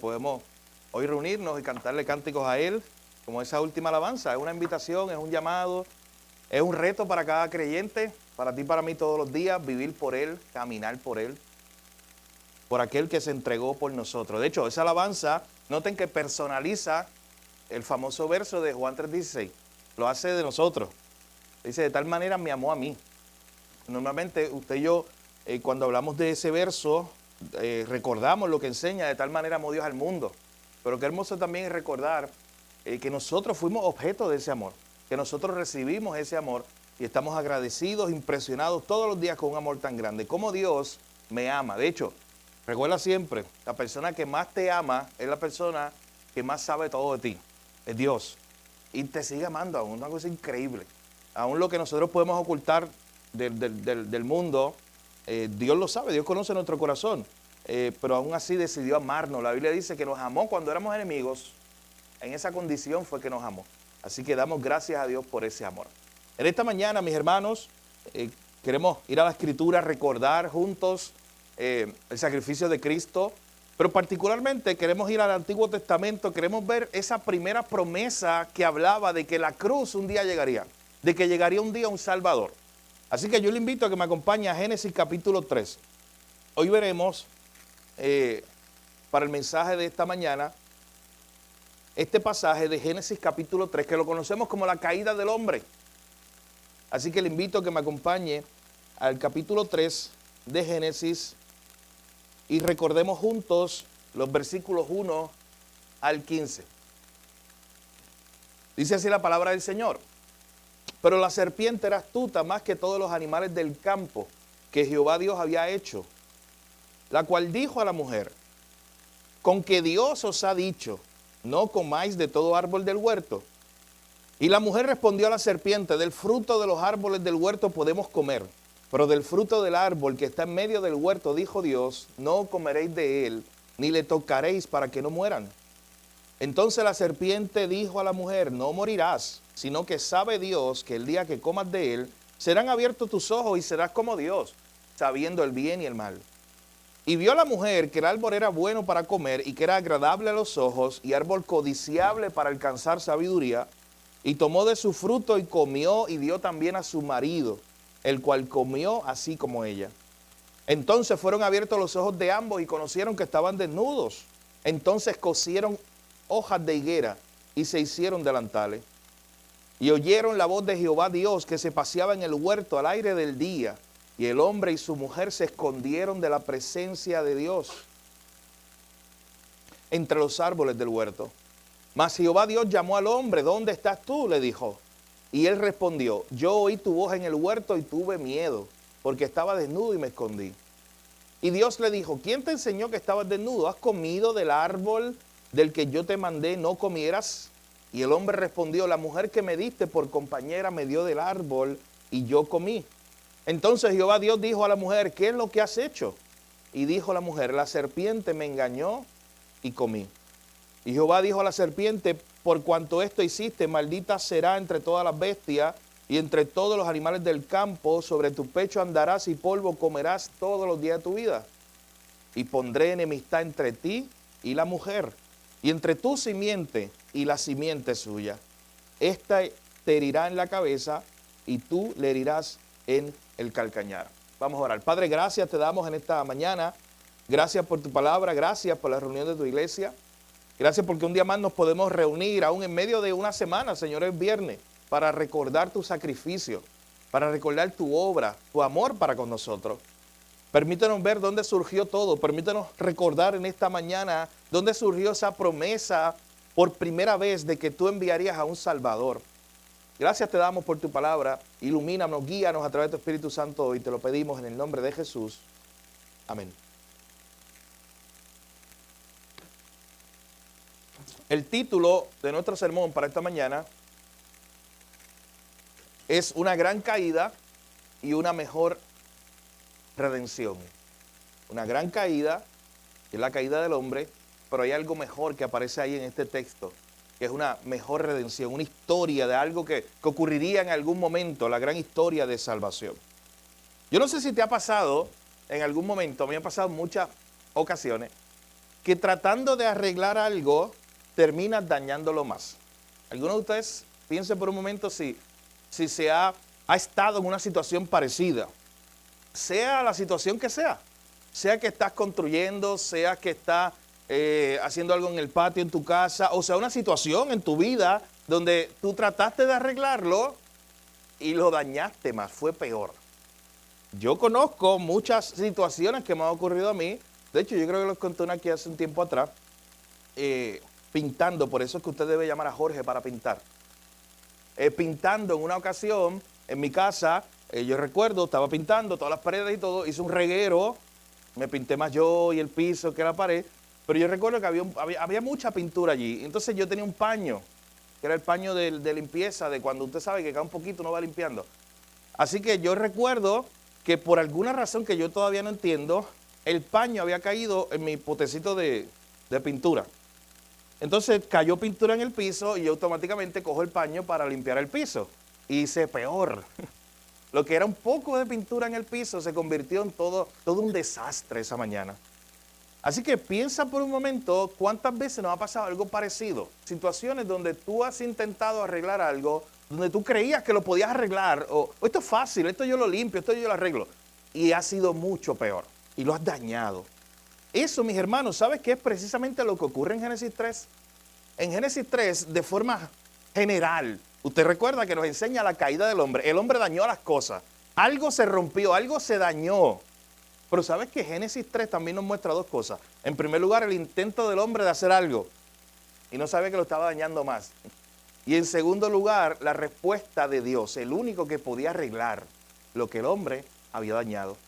Podemos hoy reunirnos y cantarle cánticos a Él, como esa última alabanza. Es una invitación, es un llamado, es un reto para cada creyente, para ti y para mí todos los días, vivir por Él, caminar por aquel que se entregó por nosotros. De hecho, esa alabanza, noten que personaliza el famoso verso de Juan 3:16. Lo hace de nosotros. Dice, de tal manera me amó a mí. Normalmente usted y yo, cuando hablamos de ese verso, recordamos lo que enseña, de tal manera amó Dios al mundo. Pero qué hermoso también es recordar que nosotros fuimos objeto de ese amor, que nosotros recibimos ese amor y estamos agradecidos, impresionados todos los días con un amor tan grande. Cómo Dios me ama. De hecho, recuerda siempre, la persona que más te ama es la persona que más sabe todo de ti, es Dios. Y te sigue amando aún, una cosa increíble. Aún lo que nosotros podemos ocultar del mundo, Dios lo sabe, Dios conoce nuestro corazón, pero aún así decidió amarnos. La Biblia dice que nos amó cuando éramos enemigos, en esa condición fue que nos amó. Así que damos gracias a Dios por ese amor. En esta mañana, mis hermanos, queremos ir a la Escritura, recordar juntos el sacrificio de Cristo, pero particularmente queremos ir al Antiguo Testamento, queremos ver esa primera promesa que hablaba de que la cruz un día llegaría, de que llegaría un día un Salvador. Así que yo le invito a que me acompañe a Génesis capítulo 3. Hoy veremos, para el mensaje de esta mañana, este pasaje de Génesis capítulo 3, que lo conocemos como la caída del hombre. Así que le invito a que me acompañe al capítulo 3 de Génesis y recordemos juntos los versículos 1 al 15. Dice así la palabra del Señor. Pero la serpiente era astuta más que todos los animales del campo que Jehová Dios había hecho, la cual dijo a la mujer, con que Dios os ha dicho, no comáis de todo árbol del huerto. Y la mujer respondió a la serpiente, del fruto de los árboles del huerto podemos comer, pero del fruto del árbol que está en medio del huerto, dijo Dios, no comeréis de él, ni le tocaréis para que no mueran. Entonces la serpiente dijo a la mujer, no morirás, sino que sabe Dios que el día que comas de él, serán abiertos tus ojos y serás como Dios, sabiendo el bien y el mal. Y vio la mujer que el árbol era bueno para comer y que era agradable a los ojos y árbol codiciable para alcanzar sabiduría, y tomó de su fruto y comió y dio también a su marido, el cual comió así como ella. Entonces fueron abiertos los ojos de ambos y conocieron que estaban desnudos. Entonces cosieron hojas de higuera y se hicieron delantales. Y oyeron la voz de Jehová Dios que se paseaba en el huerto al aire del día, y el hombre y su mujer se escondieron de la presencia de Dios entre los árboles del huerto. Mas Jehová Dios llamó al hombre, ¿dónde estás tú?, le dijo. Y él respondió, yo oí tu voz en el huerto y tuve miedo, porque estaba desnudo y me escondí. Y Dios le dijo, ¿quién te enseñó que estabas desnudo? ¿Has comido del árbol del que yo te mandé no comieras? Y el hombre respondió, la mujer que me diste por compañera me dio del árbol y yo comí. Entonces Jehová Dios dijo a la mujer, ¿qué es lo que has hecho? Y dijo la mujer, la serpiente me engañó y comí. Y Jehová dijo a la serpiente, por cuanto esto hiciste, maldita será entre todas las bestias y entre todos los animales del campo, sobre tu pecho andarás y polvo comerás todos los días de tu vida. Y pondré enemistad entre ti y la mujer, y entre tu simiente y la simiente suya. Esta te herirá en la cabeza y tú le herirás en el calcañar. Vamos a orar. Padre, gracias te damos en esta mañana. Gracias por tu palabra, gracias por la reunión de tu iglesia. Gracias porque un día más nos podemos reunir, aún en medio de una semana, Señor, es viernes, para recordar tu sacrificio, para recordar tu obra, tu amor para con nosotros. Permítanos ver dónde surgió todo, permítanos recordar en esta mañana dónde surgió esa promesa por primera vez de que tú enviarías a un Salvador. Gracias te damos por tu palabra, ilumínanos, guíanos a través de tu Espíritu Santo y te lo pedimos en el nombre de Jesús. Amén. El título de nuestro sermón para esta mañana es una gran caída y una mejor redención. Una gran caída, que es la caída del hombre, pero hay algo mejor que aparece ahí en este texto, que es una mejor redención, una historia de algo que ocurriría en algún momento, la gran historia de salvación. Yo no sé si te ha pasado en algún momento, a mí me ha pasado en muchas ocasiones, que tratando de arreglar algo, terminas dañándolo más. ¿Alguno de ustedes piense por un momento si se ha estado en una situación parecida? Sea la situación que sea que estás construyendo, sea que estás haciendo algo en el patio en tu casa, o sea una situación en tu vida donde tú trataste de arreglarlo y lo dañaste más, fue peor. Yo conozco muchas situaciones que me han ocurrido a mí, de hecho yo creo que los conté una aquí hace un tiempo atrás, pintando, por eso es que usted debe llamar a Jorge para pintar. Pintando en una ocasión en mi casa, yo recuerdo, estaba pintando todas las paredes y todo, hice un reguero, me pinté más yo y el piso que la pared, pero yo recuerdo que había mucha pintura allí. Entonces yo tenía un paño, que era el paño de limpieza, de cuando usted sabe que cae un poquito uno va limpiando. Así que yo recuerdo que por alguna razón que yo todavía no entiendo, el paño había caído en mi potecito de pintura. Entonces cayó pintura en el piso y yo automáticamente cojo el paño para limpiar el piso. Hice peor. Lo que era un poco de pintura en el piso se convirtió en todo un desastre esa mañana. Así que piensa por un momento cuántas veces nos ha pasado algo parecido. Situaciones donde tú has intentado arreglar algo, donde tú creías que lo podías arreglar, o esto es fácil, esto yo lo limpio, esto yo lo arreglo. Y ha sido mucho peor y lo has dañado. Eso, mis hermanos, ¿sabes qué es precisamente lo que ocurre en Génesis 3? En Génesis 3, de forma general, usted recuerda que nos enseña la caída del hombre. El hombre dañó las cosas. Algo se rompió, algo se dañó. Pero ¿sabes que Génesis 3 también nos muestra dos cosas? En primer lugar, el intento del hombre de hacer algo y no sabía que lo estaba dañando más. Y en segundo lugar, la respuesta de Dios, el único que podía arreglar lo que el hombre había dañado.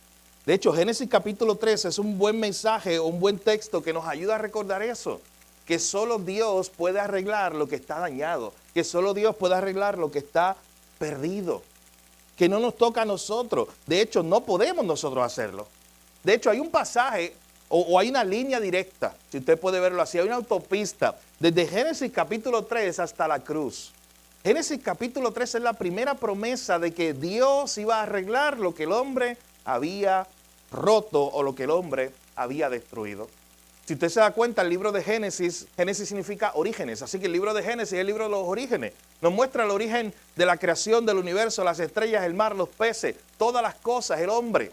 De hecho, Génesis capítulo 3 es un buen mensaje, un buen texto que nos ayuda a recordar eso. Que solo Dios puede arreglar lo que está dañado. Que solo Dios puede arreglar lo que está perdido. Que no nos toca a nosotros. De hecho, no podemos nosotros hacerlo. De hecho, hay un pasaje o hay una línea directa, si usted puede verlo así, hay una autopista desde Génesis capítulo 3 hasta la cruz. Génesis capítulo 3 es la primera promesa de que Dios iba a arreglar lo que el hombre había roto o lo que el hombre había destruido. Si usted se da cuenta, el libro de Génesis significa orígenes, así que el libro de Génesis es el libro de los orígenes. Nos muestra el origen de la creación del universo, las estrellas, el mar, los peces, todas las cosas, el hombre.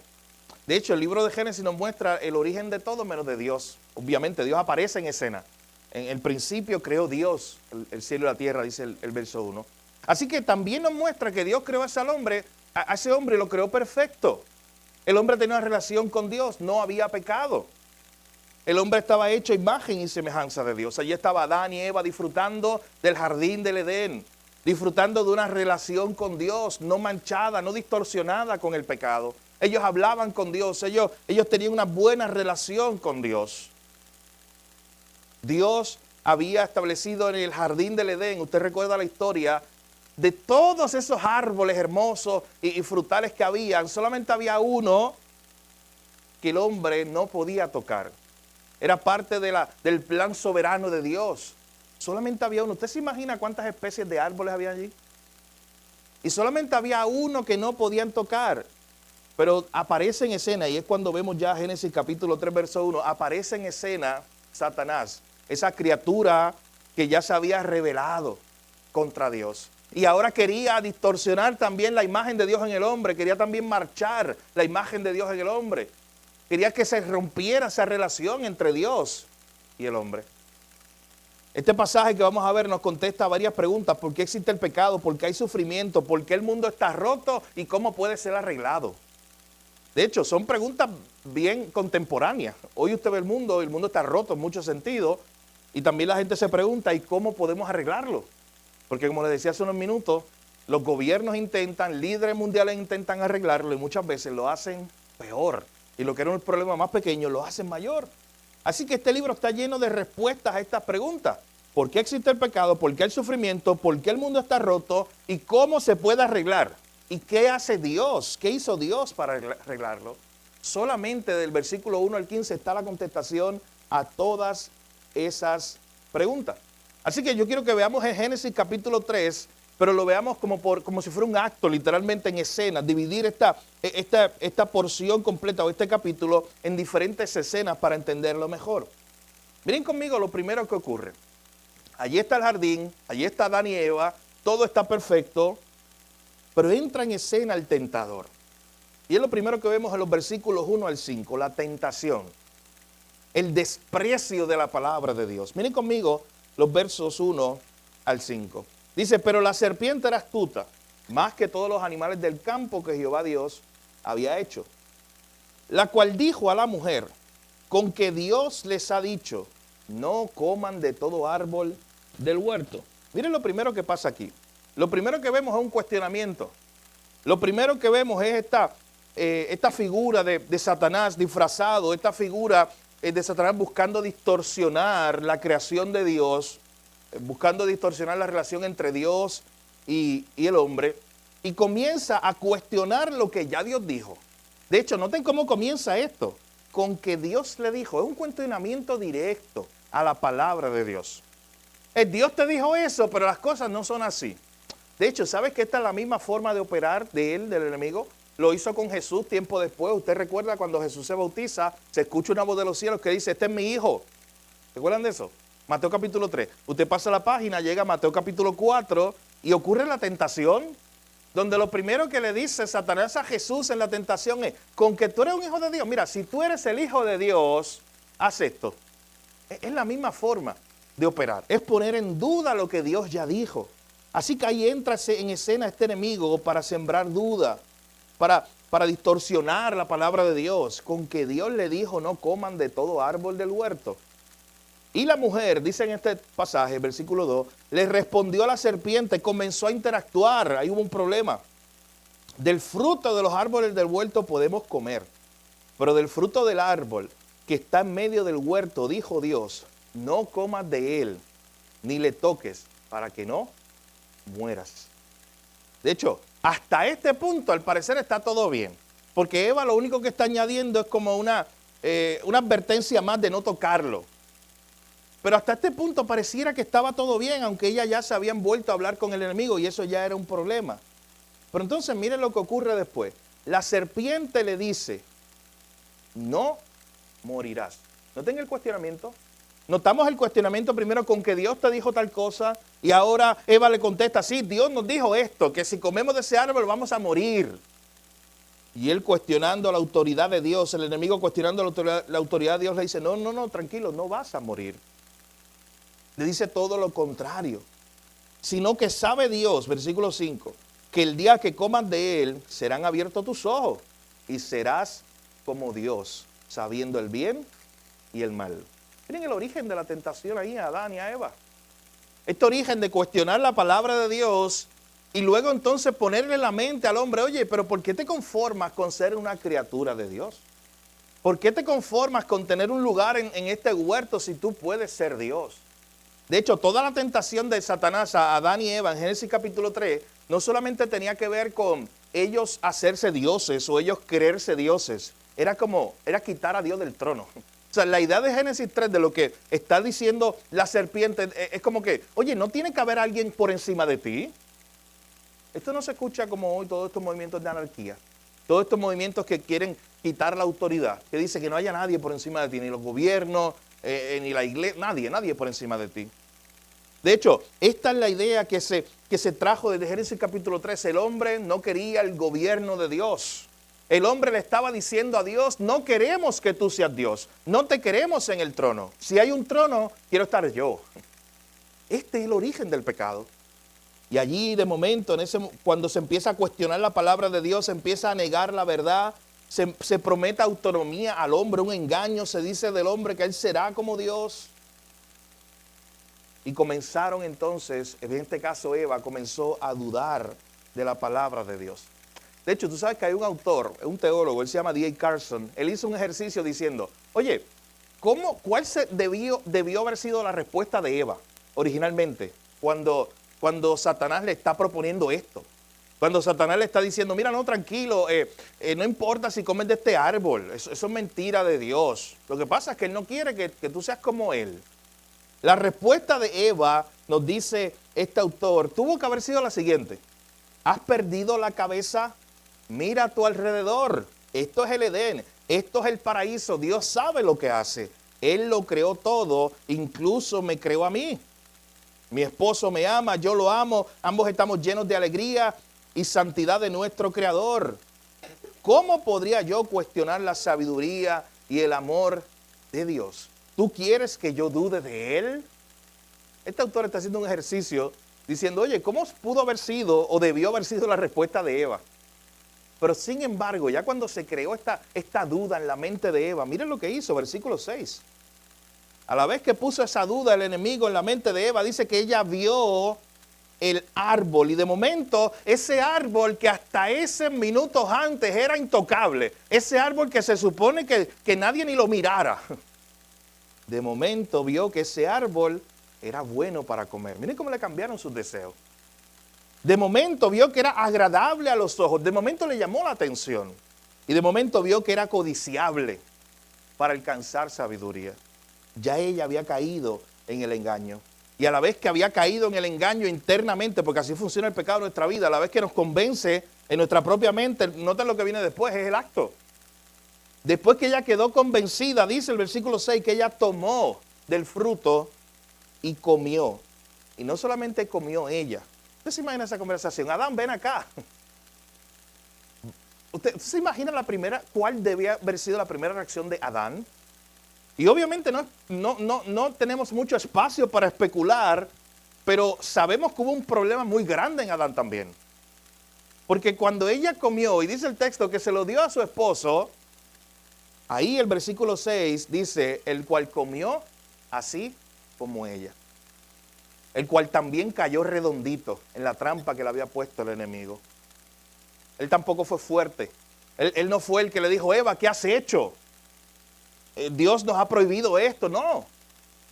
De hecho, el libro de Génesis nos muestra el origen de todo menos de Dios. Obviamente, Dios aparece en escena. En el principio creó Dios el cielo y la tierra, dice el verso 1. Así que también nos muestra que Dios creó a ese hombre y lo creó perfecto. El hombre tenía una relación con Dios, no había pecado. El hombre estaba hecho a imagen y semejanza de Dios. Allí estaba Adán y Eva disfrutando del jardín del Edén, disfrutando de una relación con Dios, no manchada, no distorsionada con el pecado. Ellos hablaban con Dios, ellos tenían una buena relación con Dios. Dios había establecido en el jardín del Edén, usted recuerda la historia, de todos esos árboles hermosos y frutales que habían, solamente había uno que el hombre no podía tocar. Era parte del plan soberano de Dios. Solamente había uno. ¿Usted se imagina cuántas especies de árboles había allí? Y solamente había uno que no podían tocar. Pero aparece en escena, y es cuando vemos ya Génesis capítulo 3, verso 1, aparece en escena Satanás, esa criatura que ya se había rebelado contra Dios. Y ahora quería distorsionar también la imagen de Dios en el hombre, quería también marchar la imagen de Dios en el hombre. Quería que se rompiera esa relación entre Dios y el hombre. Este pasaje que vamos a ver nos contesta varias preguntas. ¿Por qué existe el pecado? ¿Por qué hay sufrimiento? ¿Por qué el mundo está roto? ¿Y cómo puede ser arreglado? De hecho, son preguntas bien contemporáneas. Hoy usted ve el mundo está roto en muchos sentidos. Y también la gente se pregunta, ¿y cómo podemos arreglarlo? Porque como les decía hace unos minutos, los gobiernos intentan, líderes mundiales intentan arreglarlo y muchas veces lo hacen peor. Y lo que era un problema más pequeño lo hacen mayor. Así que este libro está lleno de respuestas a estas preguntas. ¿Por qué existe el pecado? ¿Por qué el sufrimiento? ¿Por qué el mundo está roto? ¿Y cómo se puede arreglar? ¿Y qué hace Dios? ¿Qué hizo Dios para arreglarlo? Solamente del versículo 1 al 15 está la contestación a todas esas preguntas. Así que yo quiero que veamos en Génesis capítulo 3, pero lo veamos como si fuera un acto, literalmente en escenas, dividir esta porción completa o este capítulo en diferentes escenas para entenderlo mejor. Miren conmigo lo primero que ocurre. Allí está el jardín, allí está Adán y Eva, todo está perfecto, pero entra en escena el tentador. Y es lo primero que vemos en los versículos 1 al 5, la tentación, el desprecio de la palabra de Dios. Miren conmigo los versos 1 al 5. Dice, pero la serpiente era astuta, más que todos los animales del campo que Jehová Dios había hecho, la cual dijo a la mujer, con que Dios les ha dicho, no coman de todo árbol del huerto. Miren lo primero que pasa aquí. Lo primero que vemos es un cuestionamiento. Lo primero que vemos es esta figura de Satanás disfrazado, esta figura de Satanás buscando distorsionar la creación de Dios, buscando distorsionar la relación entre Dios y el hombre, y comienza a cuestionar lo que ya Dios dijo. De hecho, noten cómo comienza esto, con que Dios le dijo, es un cuestionamiento directo a la palabra de Dios. Dios te dijo eso, pero las cosas no son así. De hecho, ¿sabes que esta es la misma forma de operar de él, del enemigo? Lo hizo con Jesús tiempo después. Usted recuerda cuando Jesús se bautiza, se escucha una voz de los cielos que dice, este es mi hijo. ¿Se acuerdan de eso? Mateo capítulo 3. Usted pasa la página, llega a Mateo capítulo 4 y ocurre la tentación, donde lo primero que le dice Satanás a Jesús en la tentación es, con que tú eres un hijo de Dios. Mira, si tú eres el hijo de Dios, haz esto. Es la misma forma de operar. Es poner en duda lo que Dios ya dijo. Así que ahí entra en escena este enemigo para sembrar duda, para distorsionar la palabra de Dios, con que Dios le dijo no coman de todo árbol del huerto. Y la mujer, dice en este pasaje, versículo 2, le respondió a la serpiente, comenzó a interactuar, ahí hubo un problema. Del fruto de los árboles del huerto podemos comer, pero del fruto del árbol que está en medio del huerto, dijo Dios, no comas de él, ni le toques, para que no mueras. De hecho, hasta este punto, al parecer, está todo bien. Porque Eva lo único que está añadiendo es como una advertencia más de no tocarlo. Pero hasta este punto pareciera que estaba todo bien, aunque ella ya se habían vuelto a hablar con el enemigo y eso ya era un problema. Pero entonces miren lo que ocurre después. La serpiente le dice, no morirás. ¿Noten el cuestionamiento? Notamos el cuestionamiento primero con que Dios te dijo tal cosa y ahora Eva le contesta, sí, Dios nos dijo esto, que si comemos de ese árbol vamos a morir. Y él cuestionando la autoridad de Dios, el enemigo cuestionando la autoridad de Dios le dice, no, tranquilo, no vas a morir. Le dice todo lo contrario, sino que sabe Dios, versículo 5, que el día que comas de él serán abiertos tus ojos y serás como Dios, sabiendo el bien y el mal. Miren el origen de la tentación ahí a Adán y a Eva. Este origen de cuestionar la palabra de Dios y luego entonces ponerle la mente al hombre, oye, pero ¿por qué te conformas con ser una criatura de Dios? ¿Por qué te conformas con tener un lugar en este huerto si tú puedes ser Dios? De hecho, toda la tentación de Satanás a Adán y Eva en Génesis capítulo 3 no solamente tenía que ver con ellos hacerse dioses o ellos creerse dioses, era quitar a Dios del trono. O sea, la idea de Génesis 3 de lo que está diciendo la serpiente es como que, oye, ¿no tiene que haber alguien por encima de ti? Esto no se escucha como hoy todos estos movimientos de anarquía, todos estos movimientos que quieren quitar la autoridad, que dice que no haya nadie por encima de ti, ni los gobiernos, ni la iglesia, nadie por encima de ti. De hecho, esta es la idea que se trajo desde Génesis capítulo 3. El hombre no quería el gobierno de Dios. El hombre le estaba diciendo a Dios, no queremos que tú seas Dios, no te queremos en el trono. Si hay un trono, quiero estar yo. Este es el origen del pecado. Y allí de momento, cuando se empieza a cuestionar la palabra de Dios, se empieza a negar la verdad, se promete autonomía al hombre, un engaño, se dice del hombre que él será como Dios. Y comenzaron entonces, en este caso Eva, comenzó a dudar de la palabra de Dios. De hecho, tú sabes que hay un autor, un teólogo, él se llama D.A. Carson, él hizo un ejercicio diciendo, oye, ¿cuál debió haber sido la respuesta de Eva originalmente cuando Satanás le está proponiendo esto? Cuando Satanás le está diciendo, mira, no, tranquilo, no importa si comes de este árbol, eso es mentira de Dios. Lo que pasa es que él no quiere que tú seas como él. La respuesta de Eva, nos dice este autor, tuvo que haber sido la siguiente. ¿Has perdido la cabeza? Mira a tu alrededor. Esto es el Edén. Esto es el paraíso. Dios sabe lo que hace. Él lo creó todo, incluso me creó a mí. Mi esposo me ama, yo lo amo, ambos estamos llenos de alegría y santidad de nuestro Creador. ¿Cómo podría yo cuestionar la sabiduría y el amor de Dios? ¿Tú quieres que yo dude de Él? Este autor está haciendo un ejercicio diciendo, oye, ¿cómo pudo haber sido o debió haber sido la respuesta de Eva? Pero sin embargo, ya cuando se creó esta duda en la mente de Eva, miren lo que hizo, versículo 6. A la vez que puso esa duda el enemigo en la mente de Eva, dice que ella vio el árbol. Y de momento, ese árbol que hasta ese minutos antes era intocable, ese árbol que se supone que nadie ni lo mirara, de momento vio que ese árbol era bueno para comer. Miren cómo le cambiaron sus deseos. De momento vio que era agradable a los ojos. De momento le llamó la atención. Y de momento vio que era codiciable para alcanzar sabiduría. Ya ella había caído en el engaño. Y a la vez que había caído en el engaño internamente, porque así funciona el pecado en nuestra vida, a la vez que nos convence en nuestra propia mente, noten lo que viene después, es el acto. Después que ella quedó convencida, dice el versículo 6, que ella tomó del fruto y comió. Y no solamente comió ella. ¿Usted se imagina esa conversación? Adán, ven acá. ¿Usted se imagina cuál debía haber sido la primera reacción de Adán? Y obviamente no tenemos mucho espacio para especular, pero sabemos que hubo un problema muy grande en Adán también. Porque cuando ella comió, y dice el texto que se lo dio a su esposo, ahí el versículo 6 dice, el cual comió así como ella. El cual también cayó redondito en la trampa que le había puesto el enemigo. Él tampoco fue fuerte. Él no fue el que le dijo, Eva, ¿qué has hecho? Dios nos ha prohibido esto. No.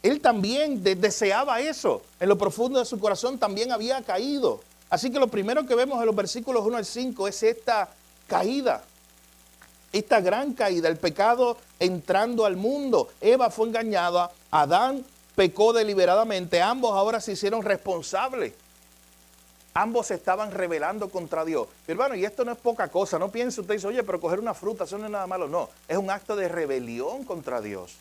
Él también deseaba eso. En lo profundo de su corazón también había caído. Así que lo primero que vemos en los versículos 1 al 5 es esta caída. Esta gran caída, el pecado entrando al mundo. Eva fue engañada, Adán pecó deliberadamente, ambos ahora se hicieron responsables. Ambos se estaban rebelando contra Dios. Hermano, y esto no es poca cosa, no piense usted, dice, oye, pero coger una fruta, eso no es nada malo. No, es un acto de rebelión contra Dios.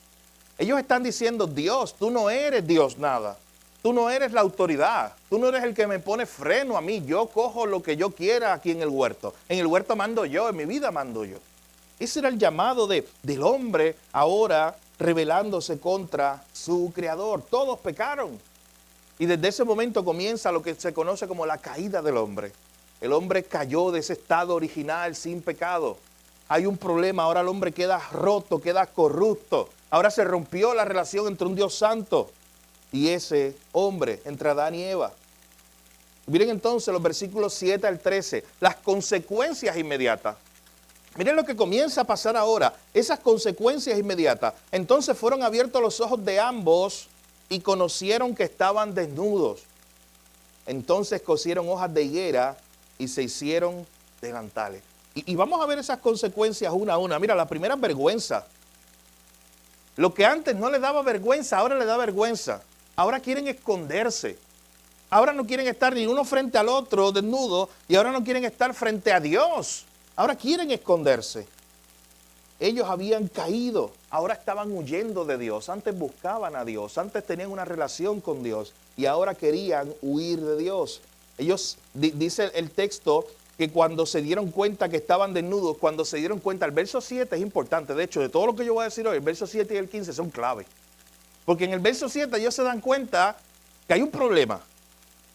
Ellos están diciendo, Dios, tú no eres Dios nada. Tú no eres la autoridad, tú no eres el que me pone freno a mí. Yo cojo lo que yo quiera aquí en el huerto. En el huerto mando yo, en mi vida mando yo. Ese era el llamado del hombre ahora rebelándose contra su creador. Todos pecaron. Y desde ese momento comienza lo que se conoce como la caída del hombre. El hombre cayó de ese estado original sin pecado. Hay un problema, ahora el hombre queda roto, queda corrupto. Ahora se rompió la relación entre un Dios santo y ese hombre, entre Adán y Eva. Miren entonces los versículos 7 al 13, las consecuencias inmediatas. Miren lo que comienza a pasar ahora, esas consecuencias inmediatas. Entonces fueron abiertos los ojos de ambos y conocieron que estaban desnudos. Entonces cosieron hojas de higuera y se hicieron delantales. Y vamos a ver esas consecuencias una a una. Mira, la primera es vergüenza. Lo que antes no le daba vergüenza, ahora le da vergüenza. Ahora quieren esconderse. Ahora no quieren estar ni uno frente al otro desnudo y ahora no quieren estar frente a Dios. Ahora quieren esconderse. Ellos habían caído, ahora estaban huyendo de Dios. Antes buscaban a Dios, antes tenían una relación con Dios y ahora querían huir de Dios. Ellos, dice el texto, que cuando se dieron cuenta que estaban desnudos, cuando se dieron cuenta, el verso 7 es importante. De hecho, de todo lo que yo voy a decir hoy, el verso 7 y el 15 son clave. Porque en el verso 7 ellos se dan cuenta que hay un problema.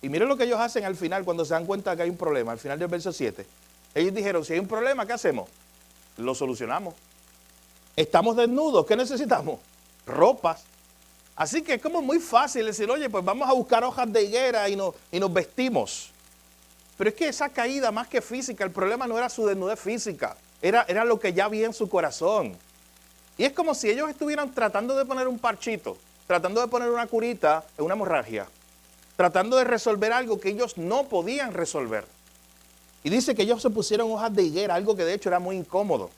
Y miren lo que ellos hacen al final cuando se dan cuenta que hay un problema, al final del verso 7. Ellos dijeron, si hay un problema, ¿qué hacemos? Lo solucionamos. Estamos desnudos, ¿qué necesitamos? Ropas. Así que es como muy fácil decir, oye, pues vamos a buscar hojas de higuera y nos vestimos. Pero es que esa caída, más que física, el problema no era su desnudez física, era lo que ya había en su corazón. Y es como si ellos estuvieran tratando de poner un parchito, tratando de poner una curita en una hemorragia, tratando de resolver algo que ellos no podían resolver. Y dice que ellos se pusieron hojas de higuera, algo que de hecho era muy incómodo.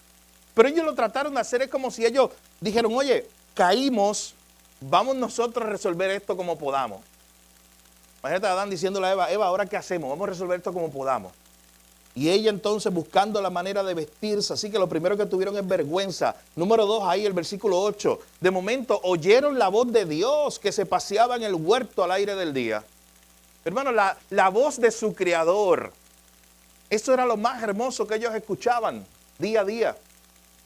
Pero ellos lo trataron de hacer, es como si ellos dijeron, oye, caímos, vamos nosotros a resolver esto como podamos. Imagínate a Adán diciéndole a Eva, Eva, ¿ahora qué hacemos? Vamos a resolver esto como podamos. Y ella entonces buscando la manera de vestirse, así que lo primero que tuvieron es vergüenza. Número 2, ahí el versículo 8. De momento oyeron la voz de Dios que se paseaba en el huerto al aire del día. Hermano, la voz de su Creador. Eso era lo más hermoso que ellos escuchaban día a día.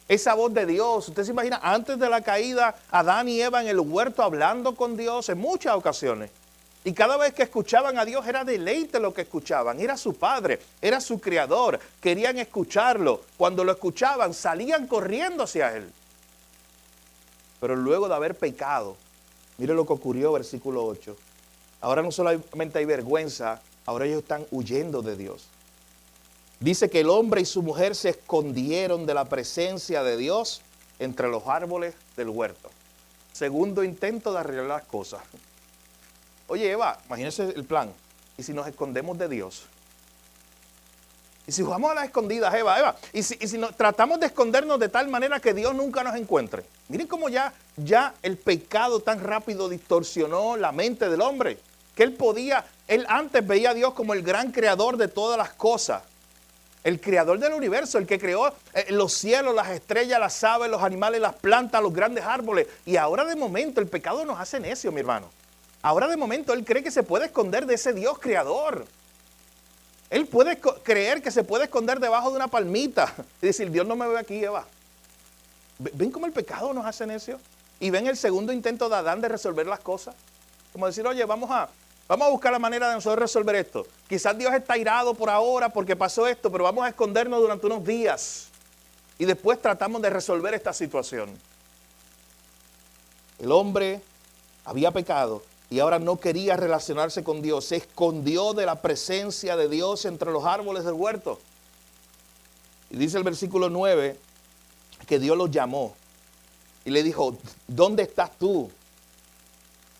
Esa voz de Dios. Usted se imagina, antes de la caída, Adán y Eva en el huerto hablando con Dios en muchas ocasiones. Y cada vez que escuchaban a Dios era deleite lo que escuchaban. Era su Padre, era su Creador. Querían escucharlo. Cuando lo escuchaban, salían corriendo hacia Él. Pero luego de haber pecado, mire lo que ocurrió, versículo 8. Ahora no solamente hay vergüenza, ahora ellos están huyendo de Dios. Dice que el hombre y su mujer se escondieron de la presencia de Dios entre los árboles del huerto. Segundo intento de arreglar las cosas. Oye, Eva, imagínense el plan. ¿Y si nos escondemos de Dios? ¿Y si jugamos a las escondidas, Eva? ¿Y si tratamos de escondernos de tal manera que Dios nunca nos encuentre? Miren cómo ya el pecado tan rápido distorsionó la mente del hombre. Que él antes veía a Dios como el gran creador de todas las cosas. El creador del universo, el que creó los cielos, las estrellas, las aves, los animales, las plantas, los grandes árboles. Y ahora de momento el pecado nos hace necio, mi hermano. Ahora de momento él cree que se puede esconder de ese Dios creador. Él puede creer que se puede esconder debajo de una palmita y decir, Dios no me ve aquí, Eva. ¿Ven cómo el pecado nos hace necio? Y ven el segundo intento de Adán de resolver las cosas. Como decir, oye, vamos a buscar la manera de nosotros resolver esto. Quizás Dios está irado por ahora porque pasó esto, pero vamos a escondernos durante unos días. Y después tratamos de resolver esta situación. El hombre había pecado y ahora no quería relacionarse con Dios. Se escondió de la presencia de Dios entre los árboles del huerto. Y dice el versículo 9 que Dios los llamó y le dijo, ¿dónde estás tú?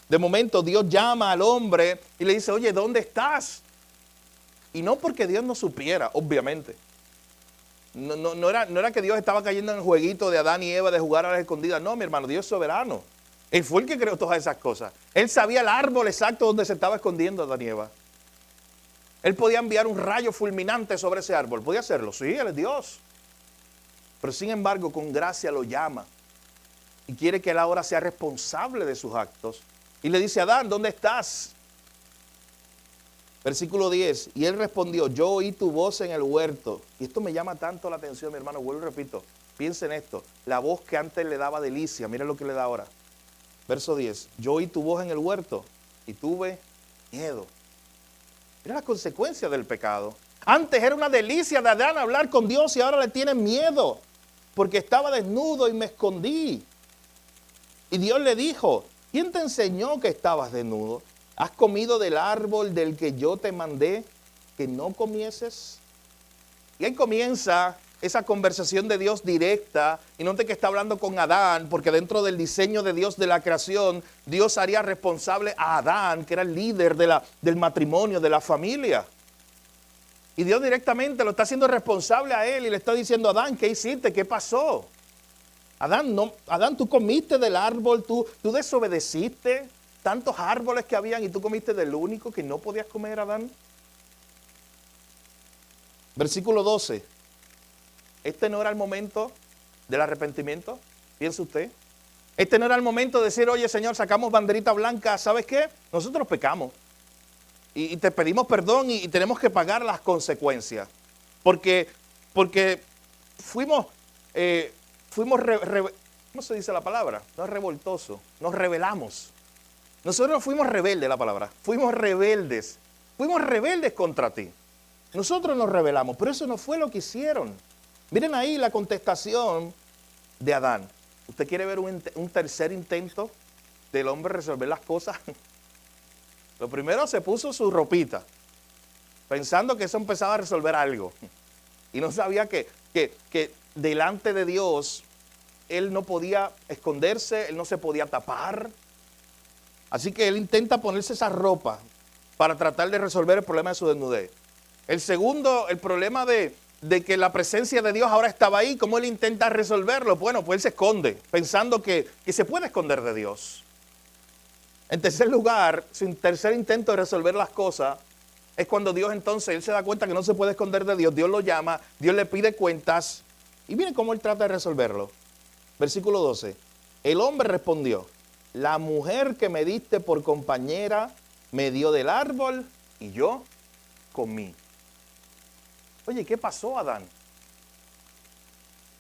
De momento Dios llama al hombre y le dice, oye, ¿dónde estás? Y no porque Dios no supiera, obviamente. No era que Dios estaba cayendo en el jueguito de Adán y Eva de jugar a las escondidas. No, mi hermano, Dios es soberano. Él fue el que creó todas esas cosas. Él sabía el árbol exacto donde se estaba escondiendo Adán y Eva. Él podía enviar un rayo fulminante sobre ese árbol. ¿Podía hacerlo? Sí, Él es Dios. Pero sin embargo, con gracia lo llama. Y quiere que él ahora sea responsable de sus actos. Y le dice, Adán, ¿dónde estás? Versículo 10. Y él respondió, yo oí tu voz en el huerto. Y esto me llama tanto la atención, mi hermano. Vuelvo y repito. Piensen en esto. La voz que antes le daba delicia. Miren lo que le da ahora. Verso 10. Yo oí tu voz en el huerto y tuve miedo. Mira las consecuencias del pecado. Antes era una delicia de Adán hablar con Dios y ahora le tiene miedo. Porque estaba desnudo y me escondí. Y Dios le dijo, ¿quién te enseñó que estabas desnudo? ¿Has comido del árbol del que yo te mandé que no comieses? Y ahí comienza esa conversación de Dios directa. Y note que está hablando con Adán, porque dentro del diseño de Dios de la creación, Dios haría responsable a Adán, que era el líder del matrimonio, de la familia. Y Dios directamente lo está haciendo responsable a él y le está diciendo, Adán, ¿qué hiciste? ¿Qué pasó? Adán, tú comiste del árbol, tú desobedeciste tantos árboles que habían y tú comiste del único que no podías comer, Adán. Versículo 12. ¿Este no era el momento del arrepentimiento? Piensa usted. Este no era el momento de decir, oye, Señor, sacamos banderita blanca, ¿sabes qué? Nosotros pecamos. Y te pedimos perdón y tenemos que pagar las consecuencias. Porque fuimos ¿cómo se dice la palabra? No es revoltoso, nos rebelamos. Nosotros fuimos rebeldes, la palabra. Fuimos rebeldes contra ti. Nosotros nos rebelamos, pero eso no fue lo que hicieron. Miren ahí la contestación de Adán. ¿Usted quiere ver un tercer intento del hombre resolver las cosas? Lo primero se puso su ropita, pensando que eso empezaba a resolver algo. Y no sabía que delante de Dios él no podía esconderse, él no se podía tapar. Así que él intenta ponerse esa ropa para tratar de resolver el problema de su desnudez. El segundo, el problema de que la presencia de Dios ahora estaba ahí, ¿cómo él intenta resolverlo? Bueno, pues él se esconde, pensando que se puede esconder de Dios. En tercer lugar, su tercer intento de resolver las cosas Es cuando Dios entonces, él se da cuenta que no se puede esconder de Dios. Dios lo llama, Dios le pide cuentas. Y miren cómo él trata de resolverlo. Versículo 12. El hombre respondió, la mujer que me diste por compañera me dio del árbol y yo comí. Oye, ¿qué pasó, Adán?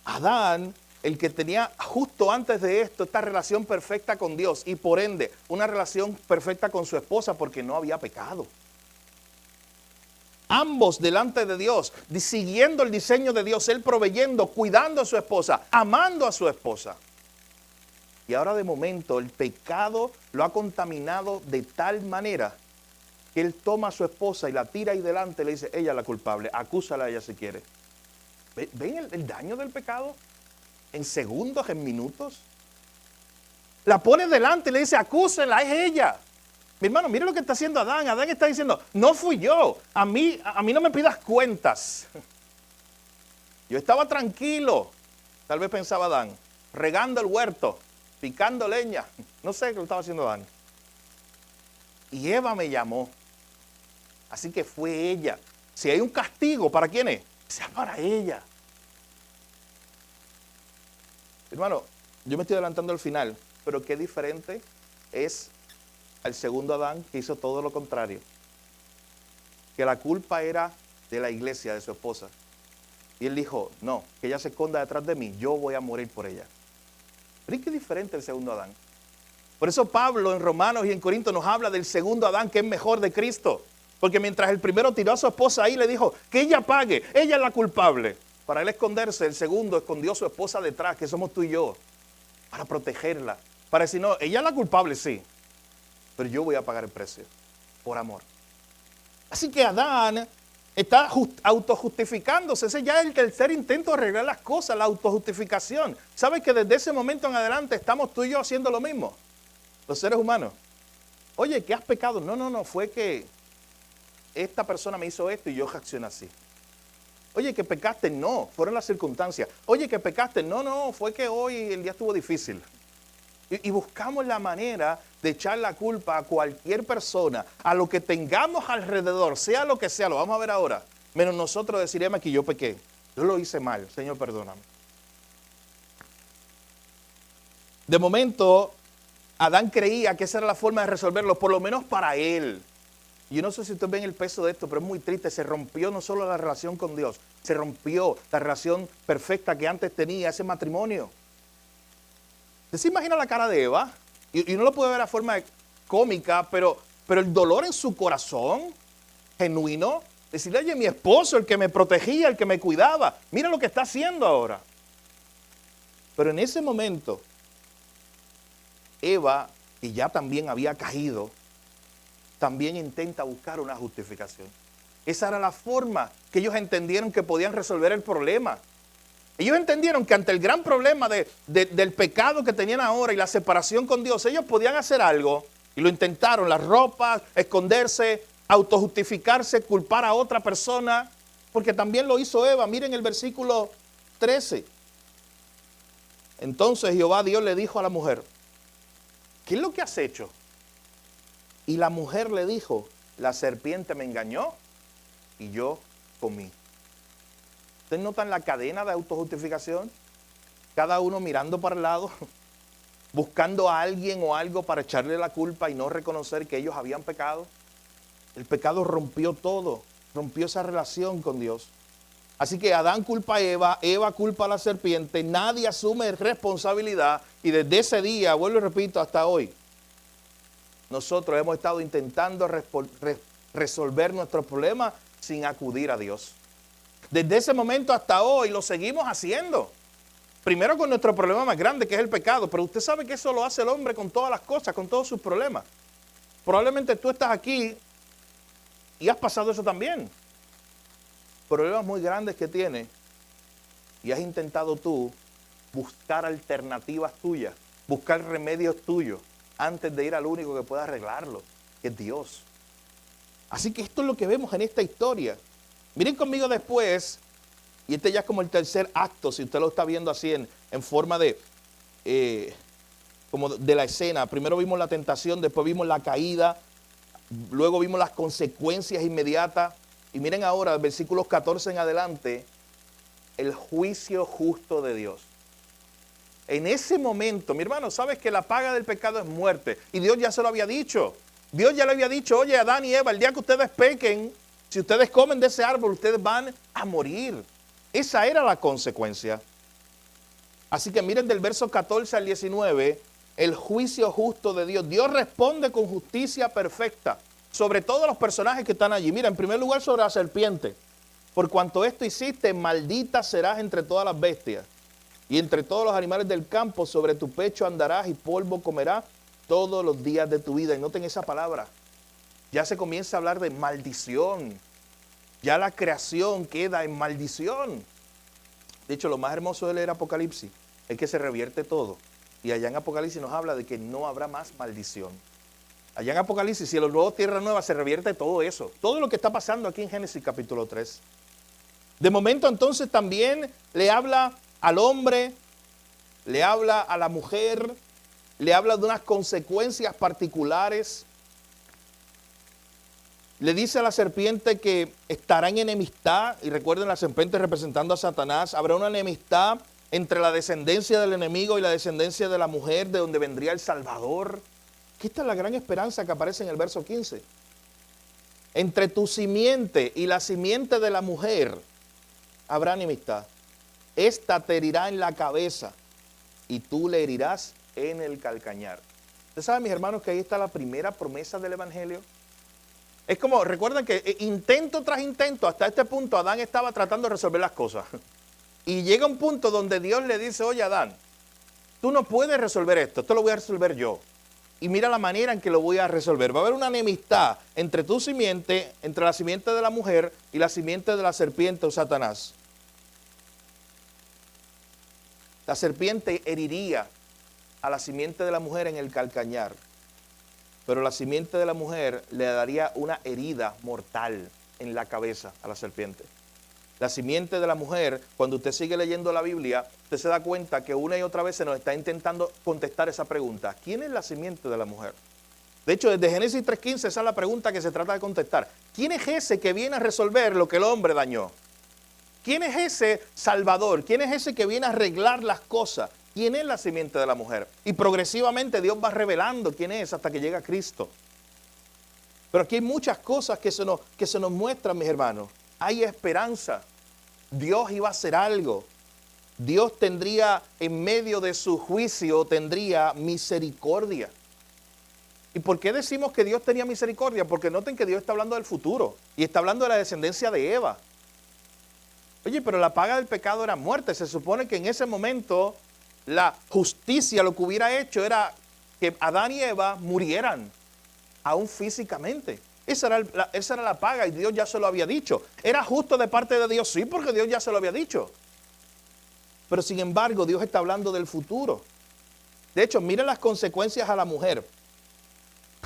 Adán, el que tenía justo antes de esto esta relación perfecta con Dios y por ende una relación perfecta con su esposa porque no había pecado. Ambos delante de Dios, siguiendo el diseño de Dios, él proveyendo, cuidando a su esposa, amando a su esposa. Y ahora de momento el pecado lo ha contaminado de tal manera que él toma a su esposa y la tira ahí delante y le dice, ella es la culpable, acúsala a ella si quiere. ¿Ven el daño del pecado? En segundos, en minutos. La pone delante y le dice, acúsela, es ella. Mi hermano, mire lo que está haciendo Adán. Adán está diciendo, no fui yo. A mí no me pidas cuentas. Yo estaba tranquilo. Tal vez pensaba Adán, regando el huerto, picando leña. No sé qué lo estaba haciendo Adán. Y Eva me llamó. Así que fue ella. Si hay un castigo, ¿para quién es? Sea para ella. Hermano, yo me estoy adelantando al final, pero qué diferente es al segundo Adán que hizo todo lo contrario. Que la culpa era de la iglesia, de su esposa. Y él dijo, no, que ella se esconda detrás de mí, yo voy a morir por ella. Pero qué diferente el segundo Adán. Por eso Pablo en Romanos y en Corintios nos habla del segundo Adán que es mejor de Cristo. Porque mientras el primero tiró a su esposa ahí, le dijo que ella pague, ella es la culpable. Para él esconderse, el segundo escondió a su esposa detrás, que somos tú y yo, para protegerla. Para decir, no, ella es la culpable, sí, pero yo voy a pagar el precio, por amor. Así que Adán está autojustificándose. Ese ya es el tercer intento de arreglar las cosas, la autojustificación. ¿Sabes que desde ese momento en adelante estamos tú y yo haciendo lo mismo? Los seres humanos. Oye, ¿qué has pecado? No, fue que esta persona me hizo esto y yo reaccioné así. Oye, que pecaste, no, fueron las circunstancias. Oye, que pecaste, no, fue que hoy el día estuvo difícil. Y buscamos la manera de echar la culpa a cualquier persona, a lo que tengamos alrededor, sea lo que sea, lo vamos a ver ahora. Menos nosotros deciremos que yo pequé, yo lo hice mal, Señor, perdóname. De momento, Adán creía que esa era la forma de resolverlo, por lo menos para él. Yo no sé si ustedes ven el peso de esto, pero es muy triste. Se rompió no solo la relación con Dios, se rompió la relación perfecta que antes tenía ese matrimonio. ¿Usted se imagina la cara de Eva? Y uno lo puede ver a forma cómica, pero el dolor en su corazón, genuino, decirle, oye, mi esposo, el que me protegía, el que me cuidaba, mira lo que está haciendo ahora. Pero en ese momento, Eva, que ya también había caído, también intenta buscar una justificación. Esa era la forma que ellos entendieron que podían resolver el problema. Ellos entendieron que ante el gran problema del pecado que tenían ahora y la separación con Dios, ellos podían hacer algo y lo intentaron, las ropas, esconderse, autojustificarse, culpar a otra persona, porque también lo hizo Eva. Miren el versículo 13. Entonces Jehová Dios le dijo a la mujer, ¿qué es lo que has hecho? Y la mujer le dijo, la serpiente me engañó y yo comí. ¿Ustedes notan la cadena de autojustificación? Cada uno mirando para el lado, buscando a alguien o algo para echarle la culpa y no reconocer que ellos habían pecado. El pecado rompió todo, rompió esa relación con Dios. Así que Adán culpa a Eva, Eva culpa a la serpiente, nadie asume responsabilidad y desde ese día, vuelvo y repito, hasta hoy, nosotros hemos estado intentando resolver nuestros problemas sin acudir a Dios. Desde ese momento hasta hoy lo seguimos haciendo. Primero con nuestro problema más grande, que es el pecado. Pero usted sabe que eso lo hace el hombre con todas las cosas, con todos sus problemas. Probablemente tú estás aquí y has pasado eso también. Problemas muy grandes que tienes y has intentado tú buscar alternativas tuyas, buscar remedios tuyos, antes de ir al único que pueda arreglarlo, que es Dios. Así que esto es lo que vemos en esta historia. Miren conmigo después, y este ya es como el tercer acto, si usted lo está viendo así en forma de, como de la escena. Primero vimos la tentación, después vimos la caída. Luego vimos las consecuencias inmediatas. Y miren ahora, versículos 14 en adelante, el juicio justo de Dios. En ese momento, mi hermano, sabes que la paga del pecado es muerte. Y Dios ya se lo había dicho. Dios ya le había dicho, oye, Adán y Eva, el día que ustedes pequen, si ustedes comen de ese árbol, ustedes van a morir. Esa era la consecuencia. Así que miren del verso 14 al 19, el juicio justo de Dios. Dios responde con justicia perfecta sobre todos los personajes que están allí. Mira, en primer lugar sobre la serpiente. Por cuanto esto hiciste, maldita serás entre todas las bestias. Y entre todos los animales del campo, sobre tu pecho andarás y polvo comerás todos los días de tu vida. Y noten esa palabra. Ya se comienza a hablar de maldición. Ya la creación queda en maldición. De hecho, lo más hermoso de leer Apocalipsis es que se revierte todo. Y allá en Apocalipsis nos habla de que no habrá más maldición. Allá en Apocalipsis, si los nuevos tierra nueva, se revierte todo eso. Todo lo que está pasando aquí en Génesis capítulo 3. De momento entonces también le habla al hombre, le habla a la mujer, le habla de unas consecuencias particulares. Le dice a la serpiente que estará en enemistad, y recuerden la serpiente representando a Satanás, habrá una enemistad entre la descendencia del enemigo y la descendencia de la mujer, de donde vendría el Salvador. Aquí está la gran esperanza que aparece en el verso 15. Entre tu simiente y la simiente de la mujer habrá enemistad. Esta te herirá en la cabeza y tú le herirás en el calcañar. ¿Ustedes saben, mis hermanos, que ahí está la primera promesa del Evangelio? Es como, recuerden que intento tras intento, hasta este punto Adán estaba tratando de resolver las cosas. Y llega un punto donde Dios le dice, oye Adán, tú no puedes resolver esto lo voy a resolver yo. Y mira la manera en que lo voy a resolver. Va a haber una enemistad entre tu simiente, entre la simiente de la mujer y la simiente de la serpiente o Satanás. La serpiente heriría a la simiente de la mujer en el calcañar. Pero la simiente de la mujer le daría una herida mortal en la cabeza a la serpiente. La simiente de la mujer, cuando usted sigue leyendo la Biblia, usted se da cuenta que una y otra vez se nos está intentando contestar esa pregunta. ¿Quién es la simiente de la mujer? De hecho, desde Génesis 3.15 esa es la pregunta que se trata de contestar. ¿Quién es ese que viene a resolver lo que el hombre dañó? ¿Quién es ese Salvador? ¿Quién es ese que viene a arreglar las cosas? ¿Quién es la simiente de la mujer? Y progresivamente Dios va revelando quién es hasta que llega Cristo. Pero aquí hay muchas cosas que se nos muestran, mis hermanos. Hay esperanza. Dios iba a hacer algo. Dios tendría, en medio de su juicio, tendría misericordia. ¿Y por qué decimos que Dios tenía misericordia? Porque noten que Dios está hablando del futuro. Y está hablando de la descendencia de Eva. Oye, pero la paga del pecado era muerte. Se supone que en ese momento la justicia lo que hubiera hecho era que Adán y Eva murieran, aún físicamente. Esa era la paga y Dios ya se lo había dicho. ¿Era justo de parte de Dios? Sí, porque Dios ya se lo había dicho. Pero sin embargo, Dios está hablando del futuro. De hecho, miren las consecuencias a la mujer.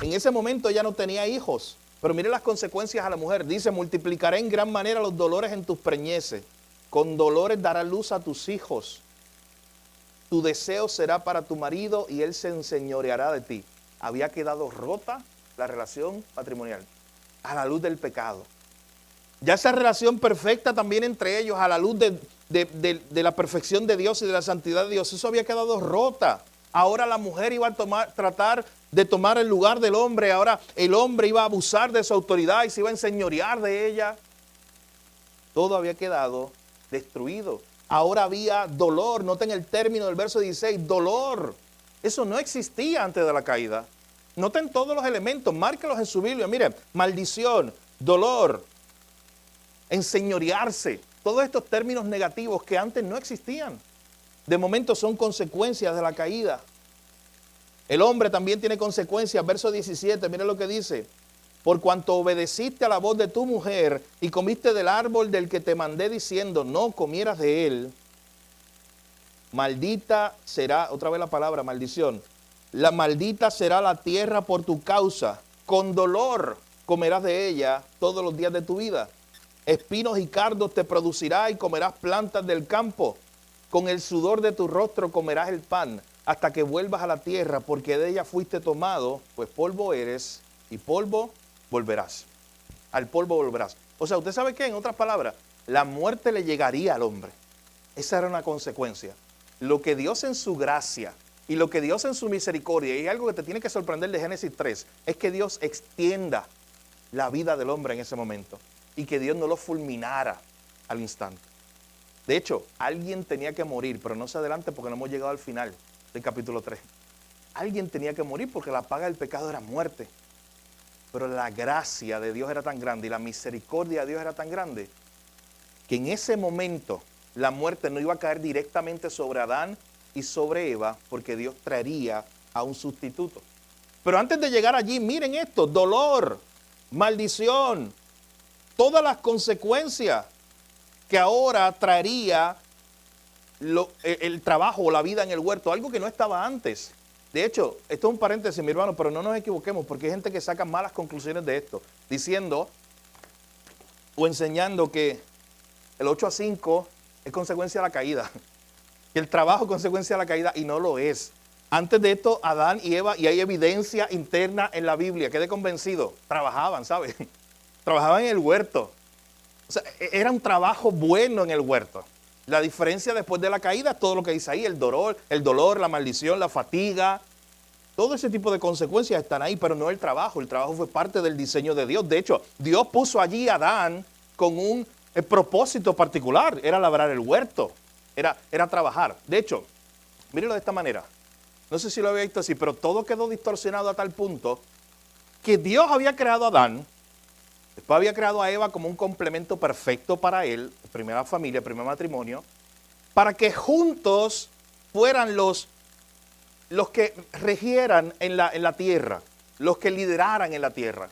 En ese momento ella no tenía hijos, pero miren las consecuencias a la mujer. Dice, multiplicaré en gran manera los dolores en tus preñeces. Con dolores darás luz a tus hijos. Tu deseo será para tu marido y él se enseñoreará de ti. Había quedado rota la relación matrimonial a la luz del pecado. Ya esa relación perfecta también entre ellos a la luz de la perfección de Dios y de la santidad de Dios, eso había quedado rota. Ahora la mujer iba a tratar de tomar el lugar del hombre. Ahora el hombre iba a abusar de su autoridad y se iba a enseñorear de ella. Todo había quedado destruido. Ahora había dolor. Noten el término del verso 16, dolor. Eso no existía antes de la caída. Noten todos los elementos, márquelos en su Biblia. Miren, maldición, dolor, enseñorearse. Todos estos términos negativos que antes no existían. De momento son consecuencias de la caída. El hombre también tiene consecuencias. Verso 17, miren lo que dice. Por cuanto obedeciste a la voz de tu mujer y comiste del árbol del que te mandé diciendo, no comieras de él, maldita será, otra vez la palabra maldición, la maldita será la tierra por tu causa, con dolor comerás de ella todos los días de tu vida. Espinos y cardos te producirá y comerás plantas del campo. Con el sudor de tu rostro comerás el pan hasta que vuelvas a la tierra, porque de ella fuiste tomado, pues polvo eres y polvo volverás. Al polvo volverás. O sea, ¿usted sabe qué? En otras palabras, la muerte le llegaría al hombre. Esa era una consecuencia. Lo que Dios en su gracia y lo que Dios en su misericordia, y algo que te tiene que sorprender de Génesis 3, es que Dios extienda la vida del hombre en ese momento y que Dios no lo fulminara al instante. De hecho, alguien tenía que morir, pero no se adelante porque no hemos llegado al final del capítulo 3. Alguien tenía que morir porque la paga del pecado era muerte. Pero la gracia de Dios era tan grande y la misericordia de Dios era tan grande que en ese momento la muerte no iba a caer directamente sobre Adán y sobre Eva porque Dios traería a un sustituto. Pero antes de llegar allí, miren esto: dolor, maldición, todas las consecuencias que ahora traería el trabajo o la vida en el huerto, algo que no estaba antes. De hecho, esto es un paréntesis, mi hermano, pero no nos equivoquemos porque hay gente que saca malas conclusiones de esto, diciendo o enseñando que el 8-5 es consecuencia de la caída, que el trabajo es consecuencia de la caída, y no lo es. Antes de esto, Adán y Eva, y hay evidencia interna en la Biblia, quedé convencido, trabajaban, ¿sabes? Trabajaban en el huerto. O sea, era un trabajo bueno en el huerto. La diferencia después de la caída es todo lo que dice ahí, el dolor, la maldición, la fatiga. Todo ese tipo de consecuencias están ahí, pero no el trabajo. El trabajo fue parte del diseño de Dios. De hecho, Dios puso allí a Adán con un propósito particular. Era labrar el huerto, era trabajar. De hecho, mírenlo de esta manera. No sé si lo había visto así, pero todo quedó distorsionado a tal punto que Dios había creado a Adán. Después había creado a Eva como un complemento perfecto para él, primera familia, primer matrimonio, para que juntos fueran los que regieran en la tierra, los que lideraran en la tierra.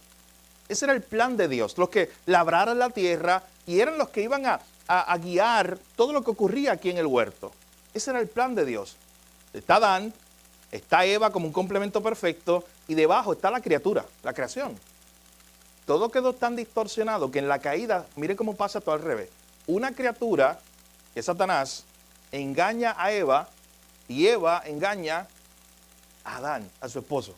Ese era el plan de Dios, los que labraran la tierra y eran los que iban a guiar todo lo que ocurría aquí en el huerto. Ese era el plan de Dios. Está Adán, está Eva como un complemento perfecto y debajo está la criatura, la creación. Todo quedó tan distorsionado que en la caída, mire cómo pasa todo al revés. Una criatura, que es Satanás, engaña a Eva y Eva engaña a Adán, a su esposo.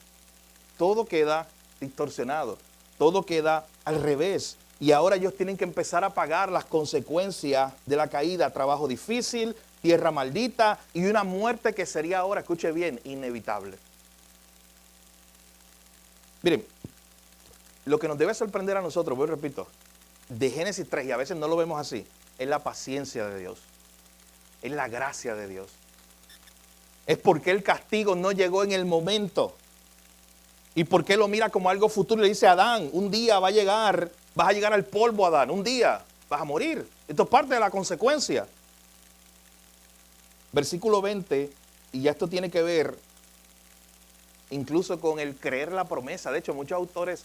Todo queda distorsionado, todo queda al revés. Y ahora ellos tienen que empezar a pagar las consecuencias de la caída. Trabajo difícil, tierra maldita y una muerte que sería ahora, escuche bien, inevitable. Miren, lo que nos debe sorprender a nosotros, voy repito, de Génesis 3, y a veces no lo vemos así, es la paciencia de Dios, es la gracia de Dios. Es porque el castigo no llegó en el momento. Y porque lo mira como algo futuro. Le dice a Adán, un día va a llegar, vas a llegar al polvo, Adán, un día vas a morir. Esto es parte de la consecuencia. Versículo 20, y ya esto tiene que ver incluso con el creer la promesa. De hecho, muchos autores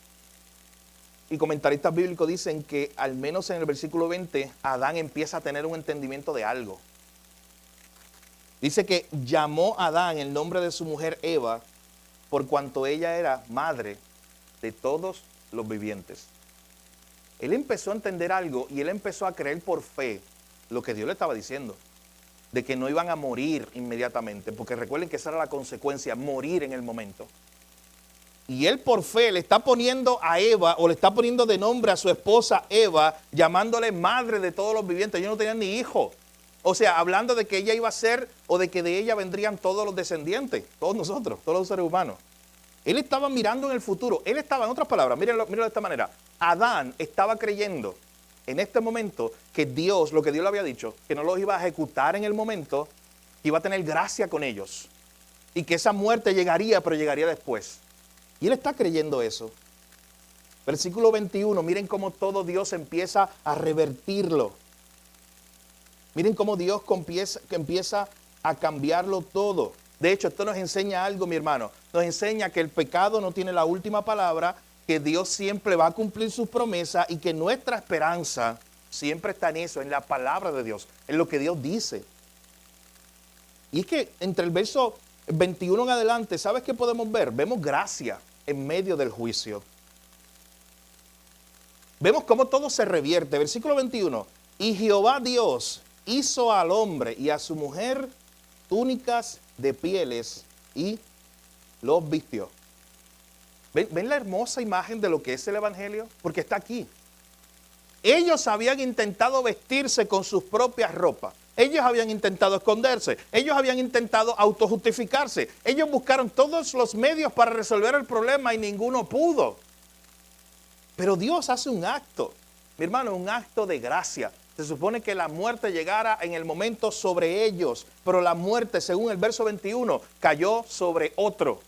y comentaristas bíblicos dicen que al menos en el versículo 20, Adán empieza a tener un entendimiento de algo. Dice que llamó a Adán el nombre de su mujer Eva, por cuanto ella era madre de todos los vivientes. Él empezó a entender algo y él empezó a creer por fe lo que Dios le estaba diciendo, de que no iban a morir inmediatamente, porque recuerden que esa era la consecuencia, morir en el momento. Y él por fe le está poniendo a Eva, o le está poniendo de nombre a su esposa Eva, llamándole madre de todos los vivientes. Ellos no tenían ni hijo. O sea, hablando de que ella iba a ser, o de que de ella vendrían todos los descendientes, todos nosotros, todos los seres humanos. Él estaba mirando en el futuro. Él estaba, en otras palabras, mírenlo de esta manera. Adán estaba creyendo en este momento que Dios, lo que Dios le había dicho, que no los iba a ejecutar en el momento, que iba a tener gracia con ellos. Y que esa muerte llegaría, pero llegaría después. Y él está creyendo eso. Versículo 21, miren cómo todo Dios empieza a revertirlo. Miren cómo Dios empieza a cambiarlo todo. De hecho, esto nos enseña algo, mi hermano. Nos enseña que el pecado no tiene la última palabra, que Dios siempre va a cumplir sus promesas y que nuestra esperanza siempre está en eso, en la palabra de Dios, en lo que Dios dice. Y es que entre el verso 21 en adelante, ¿sabes qué podemos ver? Vemos gracia en medio del juicio. Vemos cómo todo se revierte. Versículo 21. Y Jehová Dios hizo al hombre y a su mujer túnicas de pieles y los vistió. ¿Ven la hermosa imagen de lo que es el Evangelio? Porque está aquí. Ellos habían intentado vestirse con sus propias ropas. Ellos habían intentado esconderse. Ellos habían intentado autojustificarse. Ellos buscaron todos los medios para resolver el problema y ninguno pudo. Pero Dios hace un acto, mi hermano, un acto de gracia. Se supone que la muerte llegara en el momento sobre ellos, pero la muerte, según el verso 21, cayó sobre otro.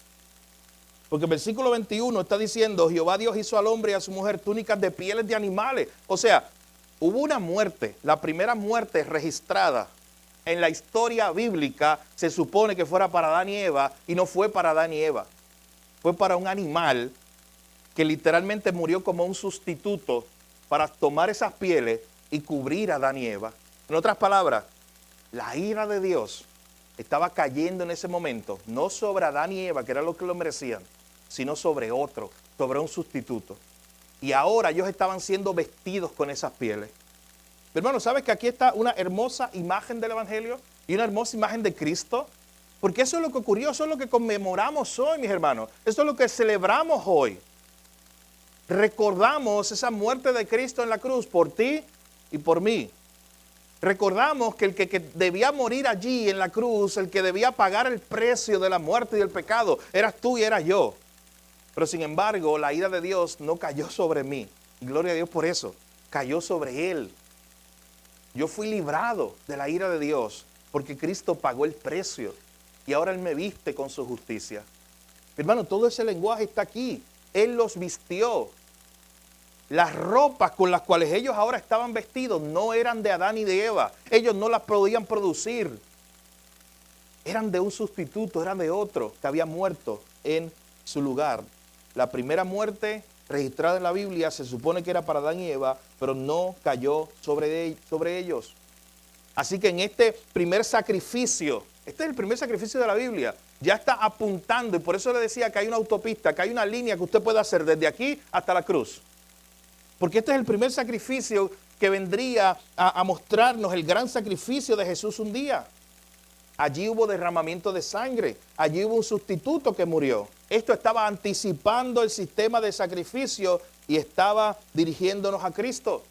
Porque el versículo 21 está diciendo, Jehová Dios hizo al hombre y a su mujer túnicas de pieles de animales. O sea, hubo una muerte, la primera muerte registrada en la historia bíblica, se supone que fuera para Adán y Eva, y no fue para Adán y Eva. Fue para un animal que literalmente murió como un sustituto para tomar esas pieles y cubrir a Adán y Eva. En otras palabras, la ira de Dios estaba cayendo en ese momento, no sobre Adán y Eva, que era lo que lo merecían, sino sobre otro, sobre un sustituto. Y ahora ellos estaban siendo vestidos con esas pieles. Hermano, ¿sabes que aquí está una hermosa imagen del Evangelio y una hermosa imagen de Cristo? Porque eso es lo que ocurrió, eso es lo que conmemoramos hoy, mis hermanos. Eso es lo que celebramos hoy. Recordamos esa muerte de Cristo en la cruz por ti y por mí. Recordamos que el que debía morir allí en la cruz, el que debía pagar el precio de la muerte y del pecado, eras tú y era yo. Pero sin embargo, la ira de Dios no cayó sobre mí. Gloria a Dios por eso. Cayó sobre Él. Yo fui librado de la ira de Dios porque Cristo pagó el precio y ahora Él me viste con su justicia. Hermano, todo ese lenguaje está aquí. Él los vistió. Las ropas con las cuales ellos ahora estaban vestidos no eran de Adán y de Eva. Ellos no las podían producir. Eran de un sustituto, eran de otro que había muerto en su lugar. La primera muerte registrada en la Biblia se supone que era para Adán y Eva, pero no cayó sobre ellos. Así que en este primer sacrificio, este es el primer sacrificio de la Biblia, ya está apuntando, y por eso le decía que hay una autopista, que hay una línea que usted puede hacer desde aquí hasta la cruz. Porque este es el primer sacrificio que vendría a mostrarnos el gran sacrificio de Jesús un día. Allí hubo derramamiento de sangre, allí hubo un sustituto que murió. Esto estaba anticipando el sistema de sacrificio y estaba dirigiéndonos a Cristo.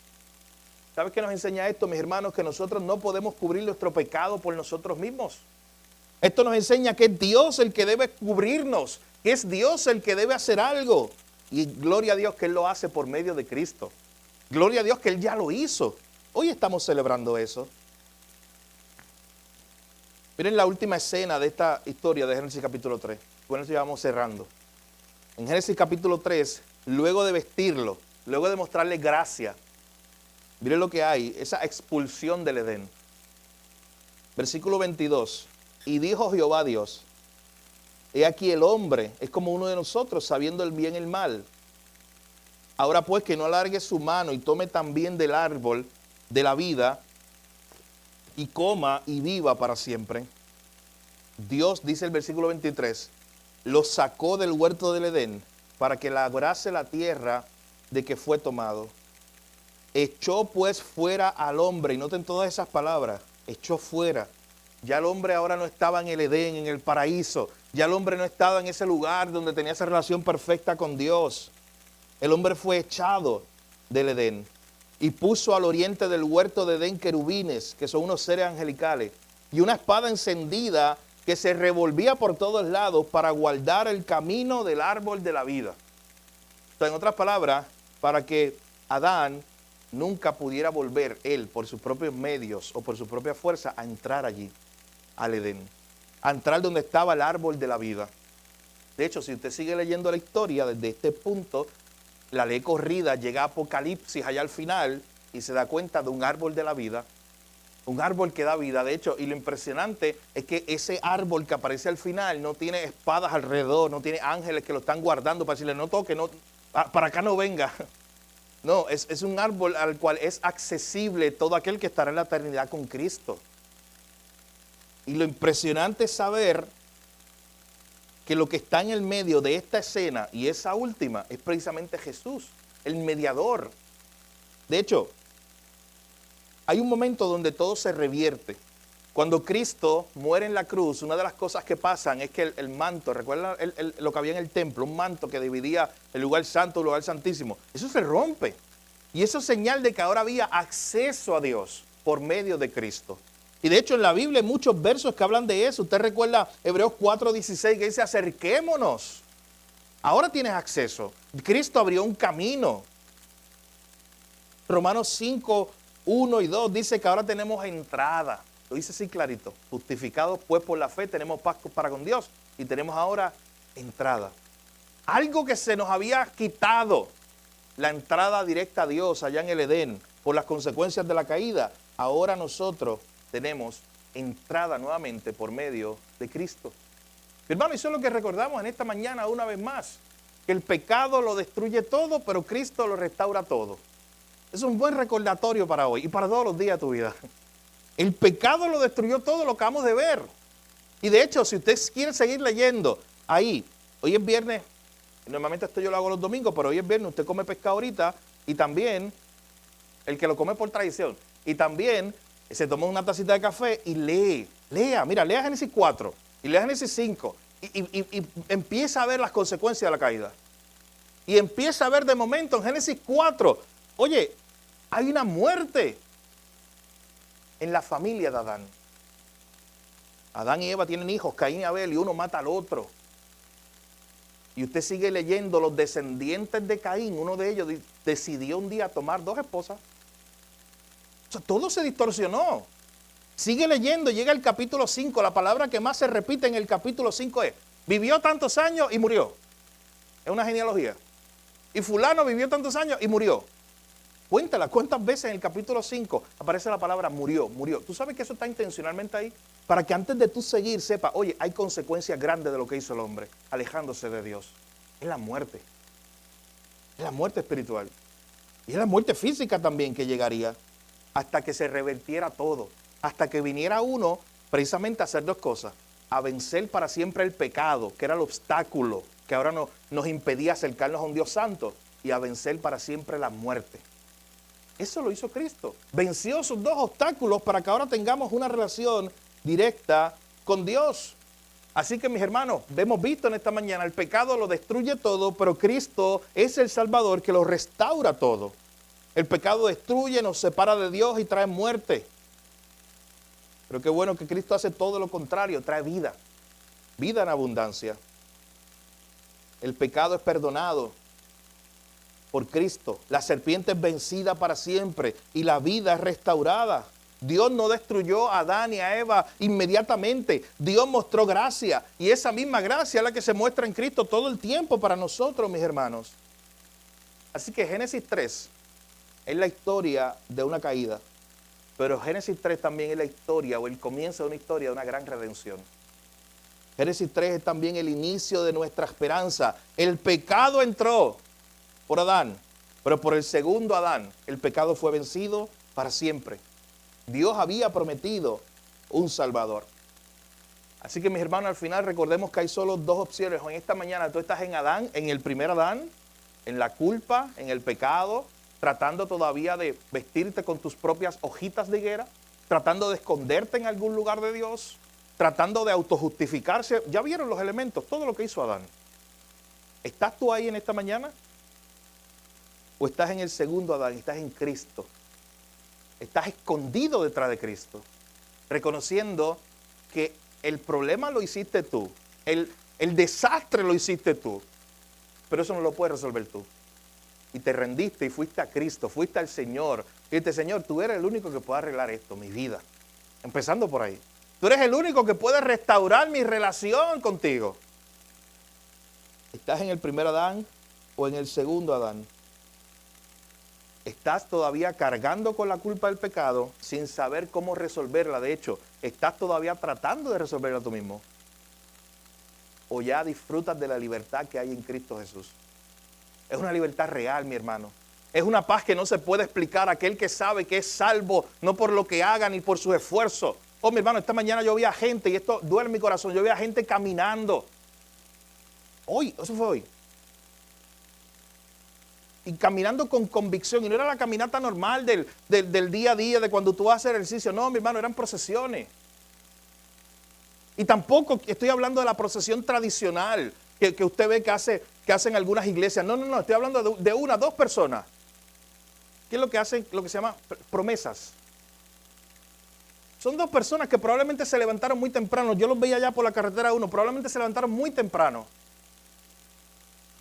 ¿Sabes qué nos enseña esto, mis hermanos? Que nosotros no podemos cubrir nuestro pecado por nosotros mismos. Esto nos enseña que es Dios el que debe cubrirnos, que es Dios el que debe hacer algo. Y gloria a Dios que Él lo hace por medio de Cristo. Gloria a Dios que Él ya lo hizo. Hoy estamos celebrando eso. Miren la última escena de esta historia de Génesis capítulo 3. Con eso ya vamos cerrando. En Génesis capítulo 3, luego de vestirlo, luego de mostrarle gracia, miren lo que hay, esa expulsión del Edén. Versículo 22. Y dijo Jehová Dios, he aquí el hombre es como uno de nosotros, sabiendo el bien y el mal. Ahora pues que no alargue su mano y tome también del árbol de la vida y coma y viva para siempre. Dios, dice el versículo 23, lo sacó del huerto del Edén para que labrase la tierra de que fue tomado. Echó pues fuera al hombre, y noten todas esas palabras, echó fuera. Ya el hombre ahora no estaba en el Edén, en el paraíso. Ya el hombre no estaba en ese lugar donde tenía esa relación perfecta con Dios. El hombre fue echado del Edén y puso al oriente del huerto de Edén querubines, que son unos seres angelicales, y una espada encendida que se revolvía por todos lados para guardar el camino del árbol de la vida. O sea, en otras palabras, para que Adán nunca pudiera volver él por sus propios medios o por su propia fuerza a entrar allí, al Edén, a entrar donde estaba el árbol de la vida. De hecho, si usted sigue leyendo la historia desde este punto, la ley corrida llega a Apocalipsis allá al final y se da cuenta de un árbol de la vida, un árbol que da vida. De hecho, y lo impresionante es que ese árbol que aparece al final no tiene espadas alrededor, no tiene ángeles que lo están guardando para decirle no toque, no, para acá no venga. No, es un árbol al cual es accesible todo aquel que estará en la eternidad con Cristo. Y lo impresionante es saber que lo que está en el medio de esta escena y esa última es precisamente Jesús, el mediador. De hecho, hay un momento donde todo se revierte. Cuando Cristo muere en la cruz, una de las cosas que pasan es que el manto, ¿recuerdan lo que había en el templo? Un manto que dividía el lugar santo y el lugar santísimo. Eso se rompe. Y eso es señal de que ahora había acceso a Dios por medio de Cristo. Y de hecho en la Biblia hay muchos versos que hablan de eso. Usted recuerda Hebreos 4:16 que dice, acerquémonos. Ahora tienes acceso. Cristo abrió un camino. Romanos 5:1 y 2 dice que ahora tenemos entrada. Lo dice así clarito. Justificados pues por la fe tenemos paz para con Dios. Y tenemos ahora entrada. Algo que se nos había quitado. La entrada directa a Dios allá en el Edén por las consecuencias de la caída. Ahora nosotros tenemos entrada nuevamente por medio de Cristo. Hermano, eso es lo que recordamos en esta mañana una vez más. Que el pecado lo destruye todo, pero Cristo lo restaura todo. Es un buen recordatorio para hoy y para todos los días de tu vida. El pecado lo destruyó todo, lo acabamos de ver. Y de hecho, si usted quiere seguir leyendo, ahí, hoy es viernes, normalmente esto yo lo hago los domingos, pero hoy es viernes, usted come pescado ahorita y también, el que lo come por tradición, y también se toma una tacita de café y lea Génesis 4 y lea Génesis 5 y empieza a ver las consecuencias de la caída. Y empieza a ver de momento en Génesis 4, oye, hay una muerte en la familia de Adán. Adán y Eva tienen hijos, Caín y Abel, y uno mata al otro. Y usted sigue leyendo, los descendientes de Caín, uno de ellos decidió un día tomar 2 esposas. O sea, todo se distorsionó. Sigue leyendo, llega el capítulo 5, la palabra que más se repite en el capítulo 5 es, vivió tantos años y murió. Es una genealogía. Y fulano vivió tantos años y murió. Cuéntala, ¿cuántas veces en el capítulo 5 aparece la palabra murió? ¿Tú sabes que eso está intencionalmente ahí? Para que antes de tú seguir sepas, oye, hay consecuencias grandes de lo que hizo el hombre, alejándose de Dios. Es la muerte. Es la muerte espiritual. Y es la muerte física también que llegaría hasta que se revertiera todo. Hasta que viniera uno precisamente a hacer 2 cosas. A vencer para siempre el pecado, que era el obstáculo que ahora nos impedía acercarnos a un Dios santo. Y a vencer para siempre la muerte. Eso lo hizo Cristo. Venció esos 2 obstáculos para que ahora tengamos una relación directa con Dios. Así que mis hermanos, hemos visto en esta mañana, el pecado lo destruye todo, pero Cristo es el Salvador que lo restaura todo. El pecado destruye, nos separa de Dios y trae muerte. Pero qué bueno que Cristo hace todo lo contrario, trae vida. Vida en abundancia. El pecado es perdonado por Cristo. La serpiente es vencida para siempre y la vida es restaurada. Dios no destruyó a Adán y a Eva inmediatamente. Dios mostró gracia y esa misma gracia es la que se muestra en Cristo todo el tiempo para nosotros, mis hermanos. Así que Génesis 3 es la historia de una caída, pero Génesis 3 también es la historia o el comienzo de una historia de una gran redención. Génesis 3 es también el inicio de nuestra esperanza. El pecado entró por Adán, pero por el segundo Adán el pecado fue vencido para siempre. Dios había prometido un Salvador. Así que mis hermanos, al final recordemos que hay solo 2 opciones. En esta mañana tú estás en Adán, en el primer Adán, en la culpa, en el pecado, tratando todavía de vestirte con tus propias hojitas de higuera, tratando de esconderte en algún lugar de Dios, tratando de autojustificarse. Ya vieron los elementos, todo lo que hizo Adán. ¿Estás tú ahí en esta mañana? ¿O estás en el segundo Adán? Estás en Cristo. Estás escondido detrás de Cristo, reconociendo que el problema lo hiciste tú, el desastre lo hiciste tú, pero eso no lo puedes resolver tú. Y te rendiste y fuiste a Cristo, fuiste al Señor. Y dijiste, Señor, tú eres el único que puede arreglar esto, mi vida. Empezando por ahí. Tú eres el único que puede restaurar mi relación contigo. ¿Estás en el primer Adán o en el segundo Adán? Estás todavía cargando con la culpa del pecado sin saber cómo resolverla. De hecho, estás todavía tratando de resolverla tú mismo. O ya disfrutas de la libertad que hay en Cristo Jesús. Es una libertad real, mi hermano. Es una paz que no se puede explicar a aquel que sabe que es salvo, no por lo que haga ni por sus esfuerzos. Oh, mi hermano, esta mañana yo vi a gente, y esto duele en mi corazón, yo vi a gente caminando. Hoy, eso fue hoy. Y caminando con convicción, y no era la caminata normal del día a día, de cuando tú vas a hacer ejercicio, no, mi hermano, eran procesiones. Y tampoco estoy hablando de la procesión tradicional que usted ve que hacen algunas iglesias. No, estoy hablando de una, dos personas. ¿Qué es lo que hacen? Lo que se llama promesas. Son dos personas que probablemente se levantaron muy temprano. Yo los veía allá por la carretera 1. Probablemente se levantaron muy temprano.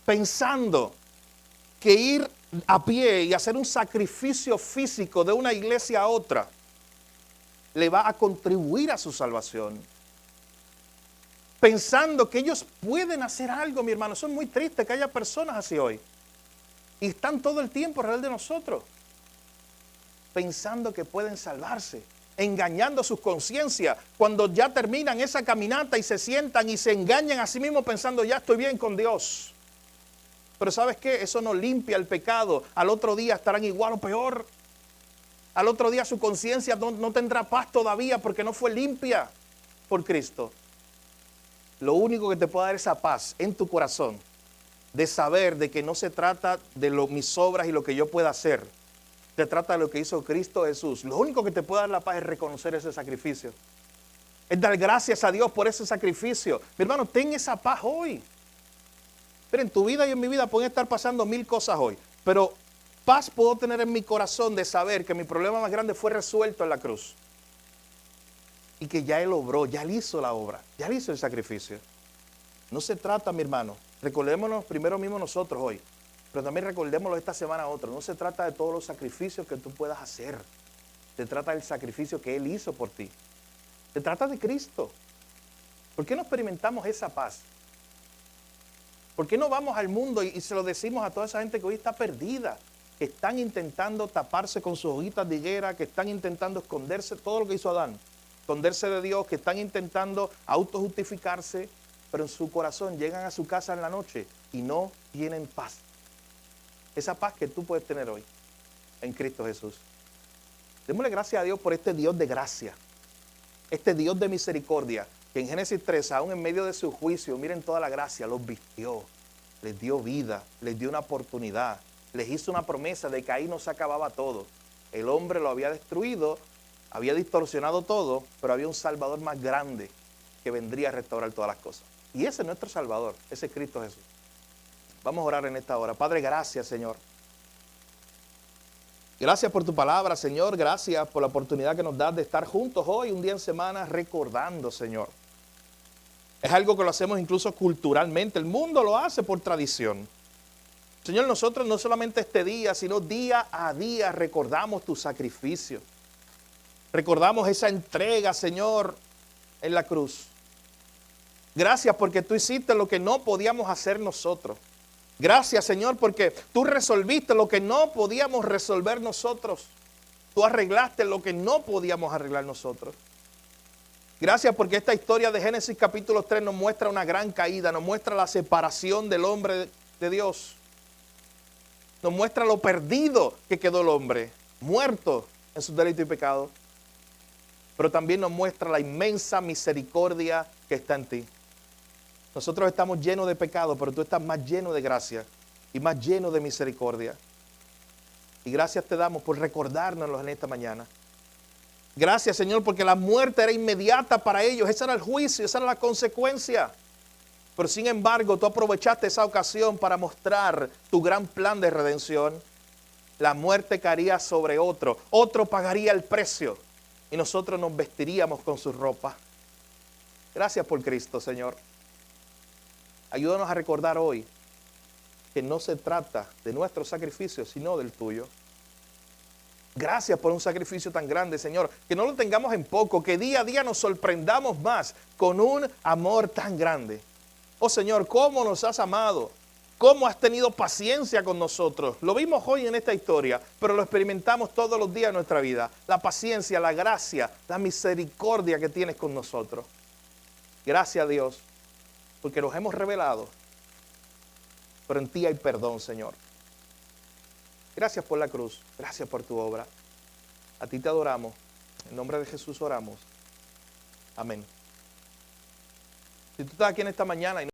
Pensando que ir a pie y hacer un sacrificio físico de una iglesia a otra le va a contribuir a su salvación. Pensando que ellos pueden hacer algo, mi hermano. Son muy tristes que haya personas así hoy. Y están todo el tiempo alrededor de nosotros. Pensando que pueden salvarse. Engañando sus conciencias. Cuando ya terminan esa caminata y se sientan y se engañan a sí mismos pensando ya estoy bien con Dios. Pero ¿sabes qué? Eso no limpia el pecado. Al otro día estarán igual o peor. Al otro día su conciencia no tendrá paz todavía porque no fue limpia por Cristo. Lo único que te puede dar esa paz en tu corazón, de saber de que no se trata de mis obras y lo que yo pueda hacer. Se trata de lo que hizo Cristo Jesús. Lo único que te puede dar la paz es reconocer ese sacrificio. Es dar gracias a Dios por ese sacrificio. Mi hermano, ten esa paz hoy. Pero en tu vida y en mi vida pueden estar pasando 1000 cosas hoy. Pero paz puedo tener en mi corazón de saber que mi problema más grande fue resuelto en la cruz. Y que ya Él obró, ya Él hizo la obra, ya Él hizo el sacrificio. No se trata, mi hermano, recordémonos primero mismo nosotros hoy, pero también recordémoslo esta semana a otros. No se trata de todos los sacrificios que tú puedas hacer. Se trata del sacrificio que Él hizo por ti. Se trata de Cristo. ¿Por qué no experimentamos esa paz? ¿Por qué no vamos al mundo y se lo decimos a toda esa gente que hoy está perdida? Que están intentando taparse con sus hojitas de higuera, que están intentando esconderse, todo lo que hizo Adán. Esconderse de Dios, que están intentando autojustificarse, pero en su corazón llegan a su casa en la noche y no tienen paz. Esa paz que tú puedes tener hoy en Cristo Jesús. Démosle gracias a Dios por este Dios de gracia, este Dios de misericordia, que en Génesis 3, aún en medio de su juicio, miren toda la gracia, los vistió, les dio vida, les dio una oportunidad, les hizo una promesa de que ahí no se acababa todo. El hombre lo había destruido, había distorsionado todo, pero había un Salvador más grande que vendría a restaurar todas las cosas. Y ese es nuestro Salvador, ese es Cristo Jesús. Vamos a orar en esta hora. Padre, gracias, Señor. Gracias por tu palabra, Señor. Gracias por la oportunidad que nos das de estar juntos hoy, un día en semana, recordando, Señor. Es algo que lo hacemos incluso culturalmente. El mundo lo hace por tradición. Señor, nosotros no solamente este día, sino día a día recordamos tu sacrificio. Recordamos esa entrega, Señor, en la cruz. Gracias porque tú hiciste lo que no podíamos hacer nosotros. Gracias, Señor, porque tú resolviste lo que no podíamos resolver nosotros. Tú arreglaste lo que no podíamos arreglar nosotros. Gracias porque esta historia de Génesis capítulo 3 nos muestra una gran caída, nos muestra la separación del hombre de Dios. Nos muestra lo perdido que quedó el hombre, muerto en sus delitos y pecados. Pero también nos muestra la inmensa misericordia que está en ti. Nosotros estamos llenos de pecado, pero tú estás más lleno de gracia y más lleno de misericordia. Y gracias te damos por recordárnoslo en esta mañana. Gracias, Señor, porque la muerte era inmediata para ellos. Ese era el juicio, esa era la consecuencia. Pero sin embargo, tú aprovechaste esa ocasión para mostrar tu gran plan de redención. La muerte caería sobre otro. Otro pagaría el precio. Y nosotros nos vestiríamos con su ropa. Gracias por Cristo, Señor. Ayúdanos a recordar hoy que no se trata de nuestro sacrificio, sino del tuyo. Gracias por un sacrificio tan grande, Señor. Que no lo tengamos en poco, que día a día nos sorprendamos más con un amor tan grande. Oh Señor, cómo nos has amado, cómo has tenido paciencia con nosotros. Lo vimos hoy en esta historia, pero lo experimentamos todos los días de nuestra vida. La paciencia, la gracia, la misericordia que tienes con nosotros. Gracias a Dios, porque nos hemos revelado, pero en ti hay perdón, Señor. Gracias por la cruz, gracias por tu obra. A ti te adoramos, en nombre de Jesús oramos. Amén. Si tú estás aquí en esta mañana y